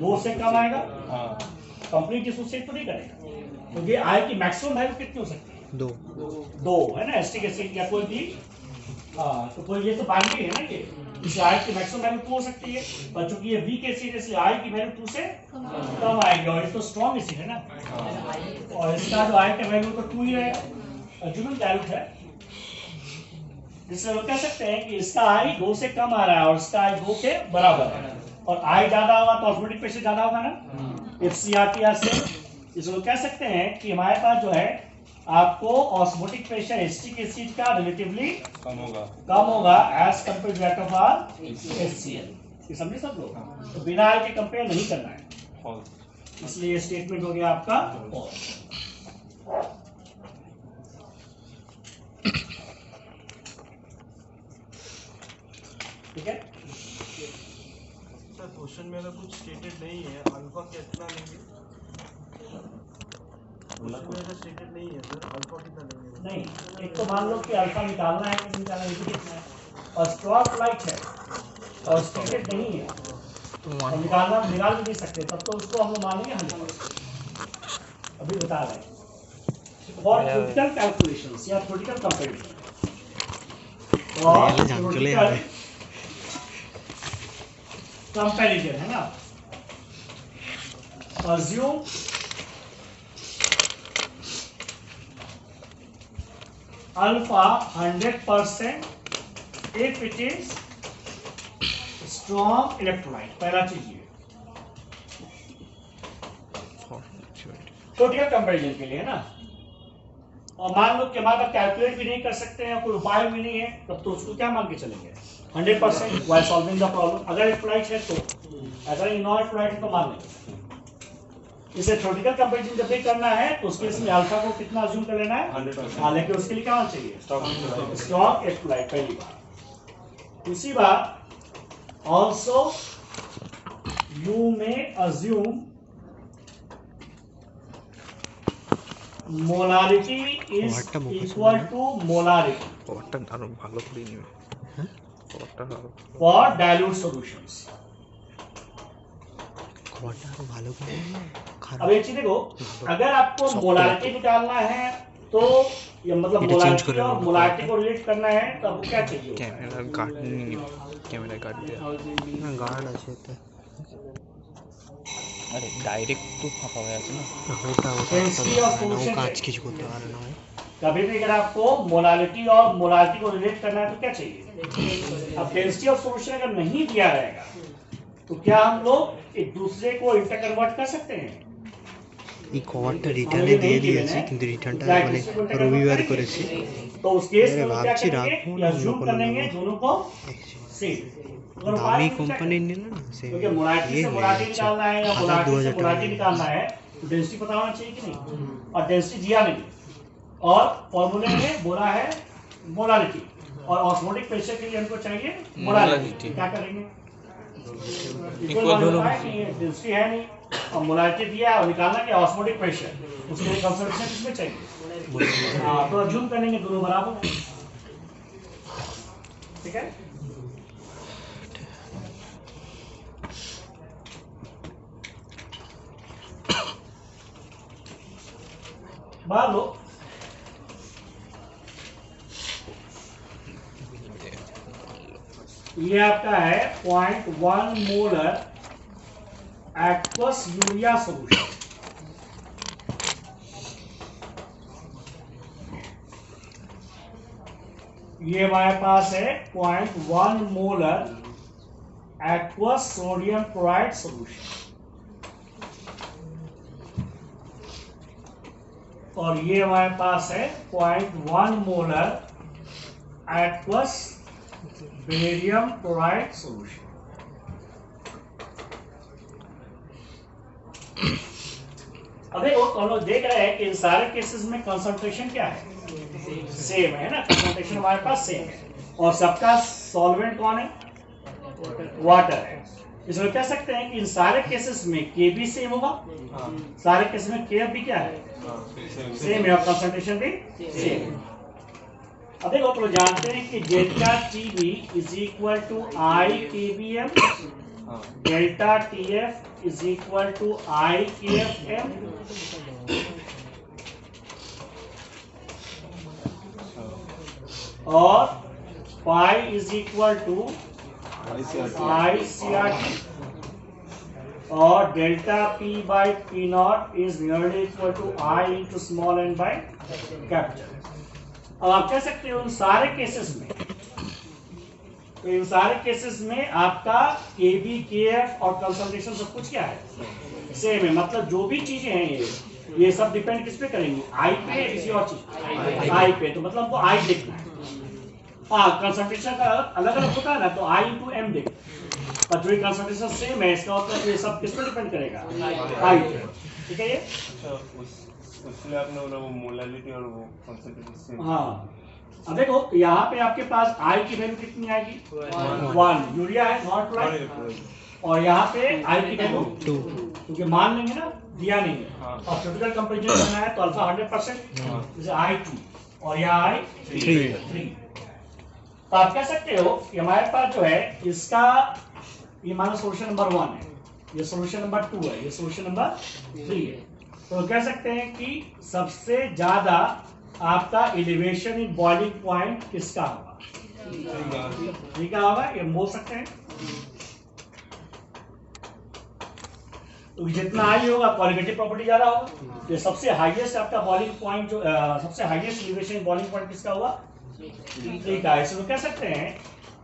2 से कम आएगा। कंप्लीट डिसोसिएट तो नहीं करेगा क्योंकि आई की मैक्सिमम वैल्यू कितनी हो सकती है? 2 है ना एसिटिक एसिड या कोई भी। तो कोई ये तो बाइंडिंग है ना ये, इसलिए आई की मैक्सिमम वैल्यू 2 हो सकती है, पर चूंकि ये वीक एसिड है इसलिए आई की वैल्यू 2 से कम आएगी और ये तो स्ट्रॉन्ग एसिड है ना, और इसका जो आई का वैल्यू तो 2 ही रहेगा, अर्जुन डायल्यूट है। जिससे हम कह सकते हैं कि इसका आई 2 से कम आ रहा है और इसका आई 2 के बराबर है, और आई ज्यादा होगा तो ऑस्मोटिक प्रेशर ज्यादा होगा ना, FCRTR से। इसको कह सकते हैं कि हमारे पास जो है आपको ऑस्मोटिक प्रेशर एसिटिक एसिड का रिलेटिवली कम होगा as compare to that of HCl। ये समझे सब लोग? तो बिना आई के कंपेयर नहीं करना है, इसलिए ये स्टेटमेंट हो गया आपका false। ठीक है, सर क्वेश्चन में अगर कुछ स्टेटेड नहीं है अल्फा कितना लेंगे? स्टेटेड नहीं है सर, अल्फा कितना लेंगे? नहीं एक तो मान लो कि अल्फा निकालना है कि निकालना है, देखना है, और स्ट्रॉन्ग लाइट है और स्टेटेड नहीं है और निकाल भी नहीं सकते, तब तो उसको हम लोग मानेंगे 100%। अभी बता रहे हैं फॉर थ्योरेटिकल कैलकुलेशंस या थ्योरेटिकल कंपैरिजन और थ्योरेटिकल कंपैरिजन है ना, assume alpha 100% if it is strong electrolyte। पहला चीज ये थ्योरेटिकल कंपैरिजन के लिए है ना, और मान लो कि हमारे पास कैलकुलेट भी नहीं कर सकते हैं, कोई उपाय भी नहीं है, तब तो उसको क्या मान के चलेंगे 100% while solving the problem। अगर इलेक्ट्रोलाइट है तो, अगर नॉन इलेक्ट्रोलाइट है तो मान लेंगे। इसे थ्योरेटिकल कंपैरिजन जब भी करना है तो उसके इसमें अल्फा को कितना अज्यूम कर लेना है 100%। हाँ, लेकिन उसके लिए क्या होना चाहिए? स्ट्रॉन्ग इलेक्ट्रोलाइट, पहली बात। दूसरी बात, also you may assume molarity is equal to molarity for dilute solutions. अब एक चीज देखो, अगर आपको मोलारिटी निकालना है तो ये मतलब मोलारिटी और मोलारिटी को रिलेट करना है तो आपको क्या चाहिए? कैमरा गार्ड আছে তো আরে ডাইরেক্ট তো ফাঁপা হয়ে আছে না ওটা কাজ কিছু করতে পারে না। कभी भी अगर आपको मोलारिटी और मोलारिटी को रिलेट करना है तो क्या चाहिए? अब डेंसिटी ऑफ सॉल्यूशन अगर नहीं दिया रहेगा तो क्या हम लोग एक दूसरे को इंटरकन्वर्ट कर सकते हैं? এই কভারটা রিটার্নে দিয়ে দিয়েছি কিন্তু রিটার্নটা মানে রবিবার করেছি तो उस केस में क्या ভাবছি करेंगे? রাখবো या না जूम करेंगे दोनों को सेम। দামি কোম্পানির নিল না সে क्योंकि मोलारिटी से मोलारिटी निकालना है या मोलारिटी से मोलारिटी निकालना है तो डेंसिटी पता होना चाहिए कि नहीं, और डेंसिटी दिया नहीं, और फॉर्मूले में बोला है मोलारिटी, और ऑस्मोटिक प्रेशर के लिए हमको चाहिए मोलारिटी। क्या करेंगे? डेंसिटी है नहीं और मोलारिटी दिया और निकालना क्या? ऑस्मोटिक प्रेशर, उसके लिए कंसंट्रेशन किसमें चाहिए? हाँ, तो अज्यूम करेंगे दोनों बराबर है। ठीक है, मान लो ये आपका है 0.1 मोलर एक्वस यूरिया सॉल्यूशन। ये हमारे पास है 0.1 molar aqueous sodium chloride solution, और ये हमारे पास है 0.1 molar aqueous barium chloride solution. अब देखो हम लोग देख रहे हैं कि इन सारे केसेस में कंसंट्रेशन क्या है? सेम है ना, कंसंट्रेशन हमारे पास सेम है, और सबका सॉल्वेंट कौन है? वाटर है। इसमें कह सकते हैं कि इन सारे केसेस में के भी सेम होगा, सारे केसेस में के भी क्या है? सेम है, और कंसंट्रेशन भी सेम है। अब देखो तो जानते हैं कि delta TB is equal to I KBM, delta TF is equal to I KFM, और pi is equal to I CRT, और delta P by P not is nearly equal to I into small N by capital. अब आप कह सकते हो इन सारे केसेस में, तो इन सारे केसेस में आपका केबी केएफ और कंसंट्रेशन सब कुछ क्या है, सेम है। मतलब जो भी चीजें हैं ये सब डिपेंड किस पे करेंगी, आई पे, किसी और चीज आई पे। तो मतलब हमको आई देखना है। हाँ, कंसंट्रेशन का अलग अलग होता है ना, तो आई इंटू एम देख, पर जो कंसंट्रेशन सेम है इसका मतलब ये सब किस पे डिपेंड करेगा, आई पे। ठीक है ये। उसमें आपने बोला वो मोलालिटी और वो कंसंट्रेशन। हाँ, अब देखो यहाँ पे आपके पास आई की वैल्यू कितनी आएगी, 1 यूरिया है नॉट फ्लोराइड, और यहाँ पे आई की वैल्यू 2, क्योंकि मान लेंगे ना, दिया नहीं है और क्रिटिकल कंपैरिजन करना है तो अल्फा 100%, जैसे आई 2 और यहाँ आई 3। तो आप कह सकते हो कि हमारे पास जो है इसका ये मानो सोल्यूशन नंबर 1 है, ये सोल्यूशन नंबर 2 है, ये सोल्यूशन नंबर 3 है। तो कह सकते हैं कि सबसे ज्यादा आपका एलिवेशन इन बॉइलिंग पॉइंट किसका होगा, ठीक है होगा, ये बोल सकते हैं। तो जितना हाई होगा क्वालिटेटिव प्रॉपर्टी ज्यादा होगा। ये सबसे हाईएस्ट आपका बॉइलिंग पॉइंट जो सबसे हाईएस्ट एलिवेशन बॉइलिंग पॉइंट किसका हुआ, ठीक है। इसमें कह सकते हैं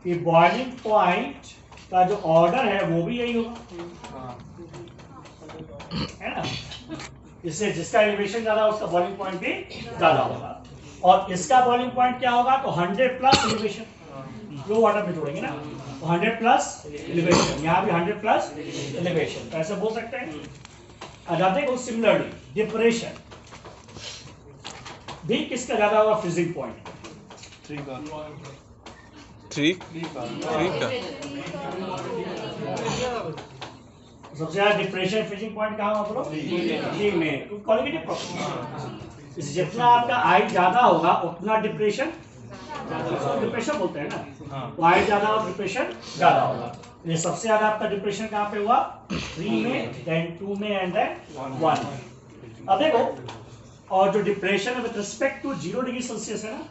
कि बॉइलिंग पॉइंट का जो ऑर्डर है वो भी यही होगा, है ना। इससे जिसका एलिवेशन ज्यादा उसका बॉइलिंग पॉइंट भी ज्यादा होगा, और इसका बॉइलिंग पॉइंट क्या होगा, तो 100 प्लस एलिवेशन, फ्लो वाटर में जोड़ेंगे ना, तो 100 प्लस एलिवेशन, यहाँ भी 100 प्लस एलिवेशन, तो ऐसे बोल सकते हैं। अच्छा देखो सिमिलरली डिप्रेशन भी किसका ज्यादा होगा, फ्रीजिंग पॉइंट, सबसे ज्यादा डिप्रेशन फ्रीजिंग पॉइंट कहाँ होगा, जी में क्वालिटेटिव प्रॉपर्टी। जितना आपका आई ज्यादा होगा उतना डिप्रेशन बोलते हैं ना, तो आई ज्यादा और डिप्रेशन ज्यादा होगा। ये सबसे ज्यादा आपका डिप्रेशन कहाँ पे हुआ, 3 में, देन 2 में एंड देन 1 में। अब देखो, और जो डिप्रेशन है with respect to 0 degree Celsius है ना,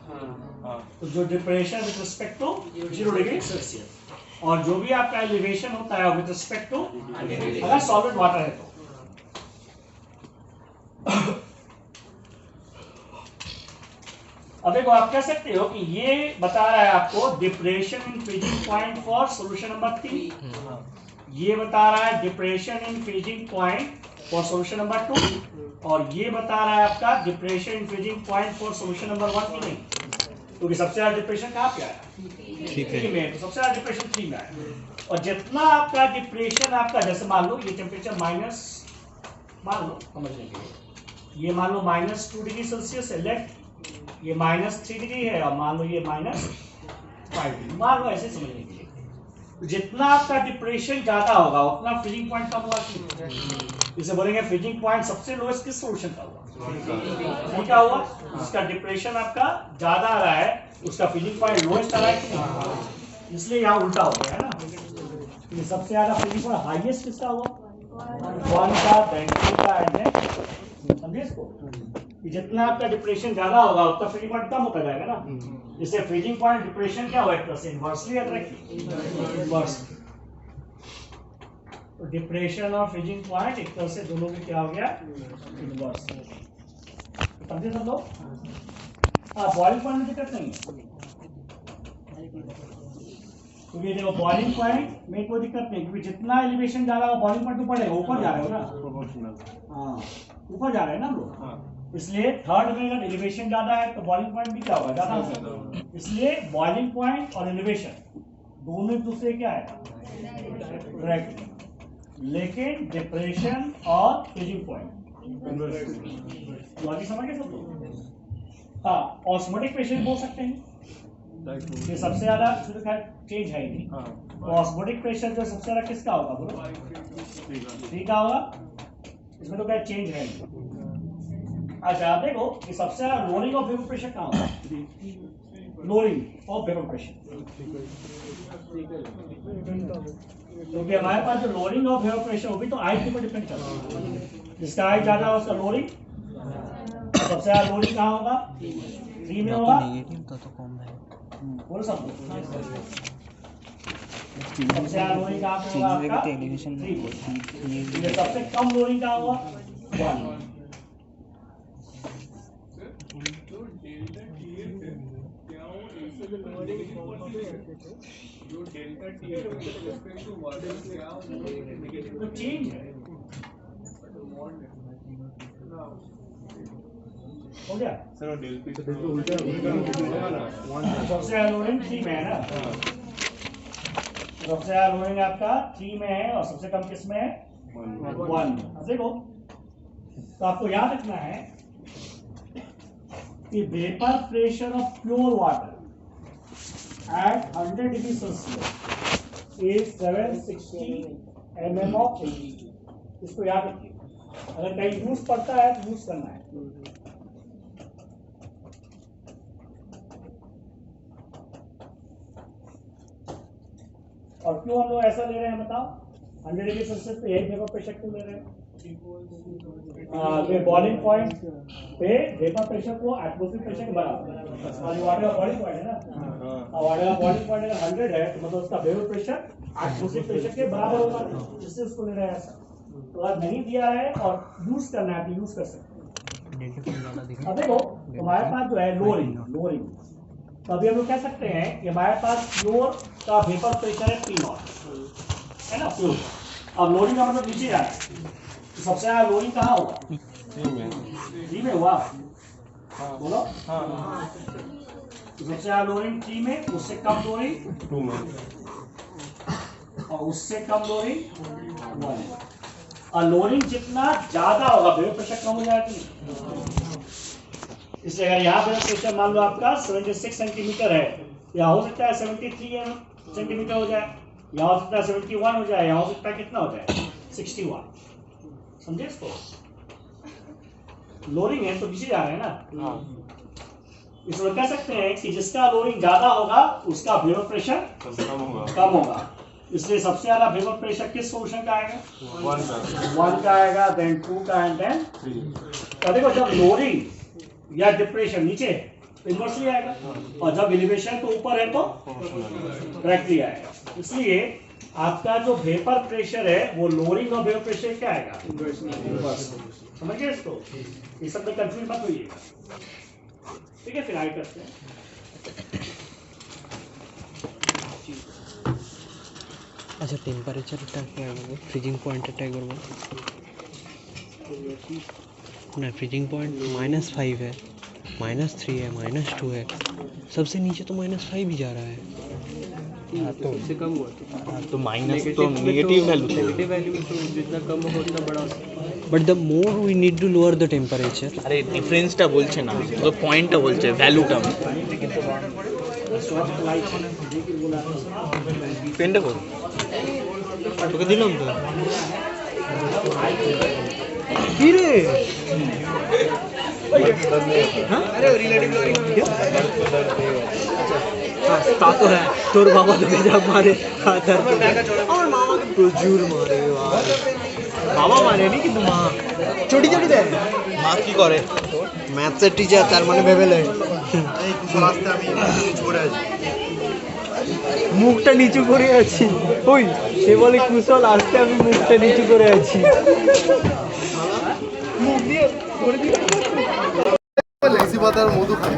तो जो depression with respect to 0 degree Celsius, और जो भी आपका एलिवेशन होता है विद रिस्पेक्ट टू अगर सॉलिड वाटर है तो। अब देखो आप कह सकते हो कि ये बता रहा है आपको depression in freezing point for solution number 3, ये बता रहा है depression in freezing point for solution number 2, और ये बता रहा है आपका depression in freezing point for solution number 1 की नहीं, क्योंकि सबसे ज्यादा डिप्रेशन कहाँ पे आया, 3 में, तो सबसे ज्यादा डिप्रेशन 3 में आया। और जितना आपका डिप्रेशन आपका, जैसे मान लो ये टेम्परेचर माइनस, मान लो समझने के लिए, ये मान लो -2 डिग्री सेल्सियस है लेफ्ट, ये -3 डिग्री है, और मान लो ये -5 डिग्री, मान लो ऐसे समझने के लिए। तो जितना आपका डिप्रेशन ज्यादा होगा उतना फ्रीजिंग पॉइंट कम होगा, इसे बोलेंगे फ्रीजिंग पॉइंट सबसे लोएस्ट किस सॉल्यूशन का हुआ, क्या हुआ, जिसका डिप्रेशन आपका ज्यादा आ रहा है उसका फ्रीजिंग पॉइंट लोएस्ट आ रहा है, इसलिए यहाँ उल्टा हो गया है ना। ये सबसे ज्यादा फ्रीजिंग पॉइंट हाईएस्ट किसका हुआ, 1 का, then 2 का, एंड देन, समझे इसको, जितना आपका डिप्रेशन ज्यादा होगा उतना फ्रीजिंग पॉइंट कम होता जाएगा ना। इससे फ्रीजिंग पॉइंट डिप्रेशन क्या हुआ, एक तरह से इनवर्सली अट्रैक्टिव, तो डिप्रेशन और फ्रीजिंग पॉइंट एक तरह से दोनों में क्या हो गया, इनवर्स, समझे सब लोग। हाँ, बॉइलिंग पॉइंट में दिक्कत नहीं है, क्योंकि देखो बॉइलिंग पॉइंट में कोई दिक्कत नहीं, क्योंकि जितना एलिवेशन जा रहा है बॉइलिंग पॉइंट ऊपर जाएगा, ऊपर जा रहे हो ना, हाँ ऊपर जा रहे हैं ना हम लोग, इसलिए थर्ड में अगर एलिवेशन ज्यादा है तो बॉइलिंग पॉइंट भी क्या होगा, ज्यादा होगा। इसलिए बॉइलिंग पॉइंट और एलिवेशन दोनों एक दूसरे क्या है, डायरेक्ट, लेकिन डिप्रेशन और फ्रीजिंग पॉइंट लॉजिक समझ गए सब लोग। हाँ, ऑस्मोटिक प्रेशर बोल सकते हैं, ये सबसे ज्यादा चेंज है नहीं, तो ऑस्मोटिक प्रेशर जो सबसे ज्यादा किसका होगा, बोलो ठीक का होगा, इसमें तो क्या चेंज है नहीं। अच्छा आप देखो कि सबसे ज्यादा रोलिंग ऑफ वेपर प्रेशर कहाँ होगा, लोअरिंग ऑफ वेपर प्रेशर। क्योंकि हमारे पास जो लोअरिंग ऑफ वेपर प्रेशर वो भी तो आई के ऊपर डिपेंड करता है। जिसका आई ज्यादा है उसका लोअरिंग, सबसे ज्यादा लोअरिंग कहाँ होगा? 3 में होगा। नेगेटिव तो कम है। बोलो सब। सबसे ज्यादा लोअरिंग कहाँ पे होगा आपका? 3 पे। ये सबसे कम लोअरिंग कहाँ होगा? 1। तो चेंज है, हो गया। सबसे ज्यादा लोअरिंग 3 में है ना, सबसे ज्यादा लोअरिंग आपका 3 में है और सबसे कम किस में है? 1 में। देखो तो आपको याद रखना है कि vapour pressure of pure water at 100 degree Celsius is 760 mm of humidity। इसको याद रखिए, अगर कहीं यूज पड़ता है तो यूज करना है। और क्यों हम लोग ऐसा ले रहे हैं बताओ? 100 डिग्री सेल्सियस पे यही वेपर प्रेशर क्यों ले रहे हैं? बॉइलिंग पॉइंट पे वेपर प्रेशर को एटमॉस्फेरिक प्रेशर के बराबर है। और वाटर का बॉइलिंग पॉइंट है ना, वाटर का बॉइलिंग पॉइंट अगर 100 है तो मतलब उसका वेपर प्रेशर एटमॉस्फेरिक प्रेशर के बराबर होगा, इससे उसको ले रहे हैं ऐसा। तो अगर नहीं दिया है और यूज करना है तो यूज कर सकते हैं। अब देखो हमारे पास जो है लोअरिंग, तो अभी हम लोग कह सकते हैं कि हमारे पास फ्लोर का वेपर प्रेशर है P0 है ना, फ्लोर। अब लोअरिंग का मतलब नीचे जा रहा है, तो सबसे ज्यादा लोअरिंग कहाँ होगा? 3 में हुआ, बोलो। तो सबसे ज्यादा लोअरिंग 3 में, उससे कम लोअरिंग 2 में, और उससे कम लोअरिंग 1 में। और लोअरिंग जितना ज्यादा होगा वेपर प्रेशर कम हो जाएगा। इसलिए अगर यहाँ पे प्रेशर मान लो आपका 76 सेंटीमीटर है, यहाँ हो सकता है 73 सेंटीमीटर हो जाए, यहाँ हो सकता है 71 हो जाए, यहाँ हो सकता है कितना हो जाए 61। समझे इसको? लोअरिंग है तो नीचे जा रहे हैं ना। इसमें कह सकते हैं कि जिसका लोअरिंग ज्यादा होगा उसका वेपर प्रेशर कम होगा। इसलिए सबसे ज्यादा वेपर प्रेशर किस सॉल्यूशन का आएगा? 1 का आएगा, देन 2 का, एंड देन 3। तो देखो जब लोअरिंग या डिप्रेशन नीचे तो इन्वर्सली आएगा, और जब एलिवेशन तो ऊपर है तो डायरेक्टली आएगा। इसलिए आपका जो वेपर प्रेशर है वो लोअरिंग और वेपर प्रेशर क्या आएगा? इन्वर्स। समझ गए इसको? ये सब में कंफ्यूज मत होइएगा, ठीक है? फिर आगे करते हैं। अच्छा टेम्पारेचर क्या है? फ्रीजिंग पॉइंट एक बार ना, फ्रीजिंग पॉइंट -5 है, -3 है, -2 है, सबसे नीचे तो -5 ही जा रहा है। तो उससे कम हुआ तो माइनस तो नेगेटिव वैल्यू तो जितना कम होगा उतना बड़ा। But the more we need to lower the temperature. আরে ডিফারেন্সটা বলছে না, তো পয়েন্টটা বলছে, ভ্যালুটা। পেনটা কর, তোকে দিলাম তো। কি রে? হ্যাঁ আরে রিলেটিভ লোরিং क्या? তা তো হ্যাঁ, তোর বাবা তোকে যা মারে আমার মামাকে প্রচুর মারে, বাবা মারেনি কিন্তু মা চটি চটি দেয়। মা কি করে? ম্যাথসের টিচার, তার মানে ভেবে নেয় মুখটা নিচু করে আছি। ওই সে বলে কুশল, আসতে আমি মুখটা নিচু করে আছি। মুখ দিয়ে করে দিয়ে মধু খাই।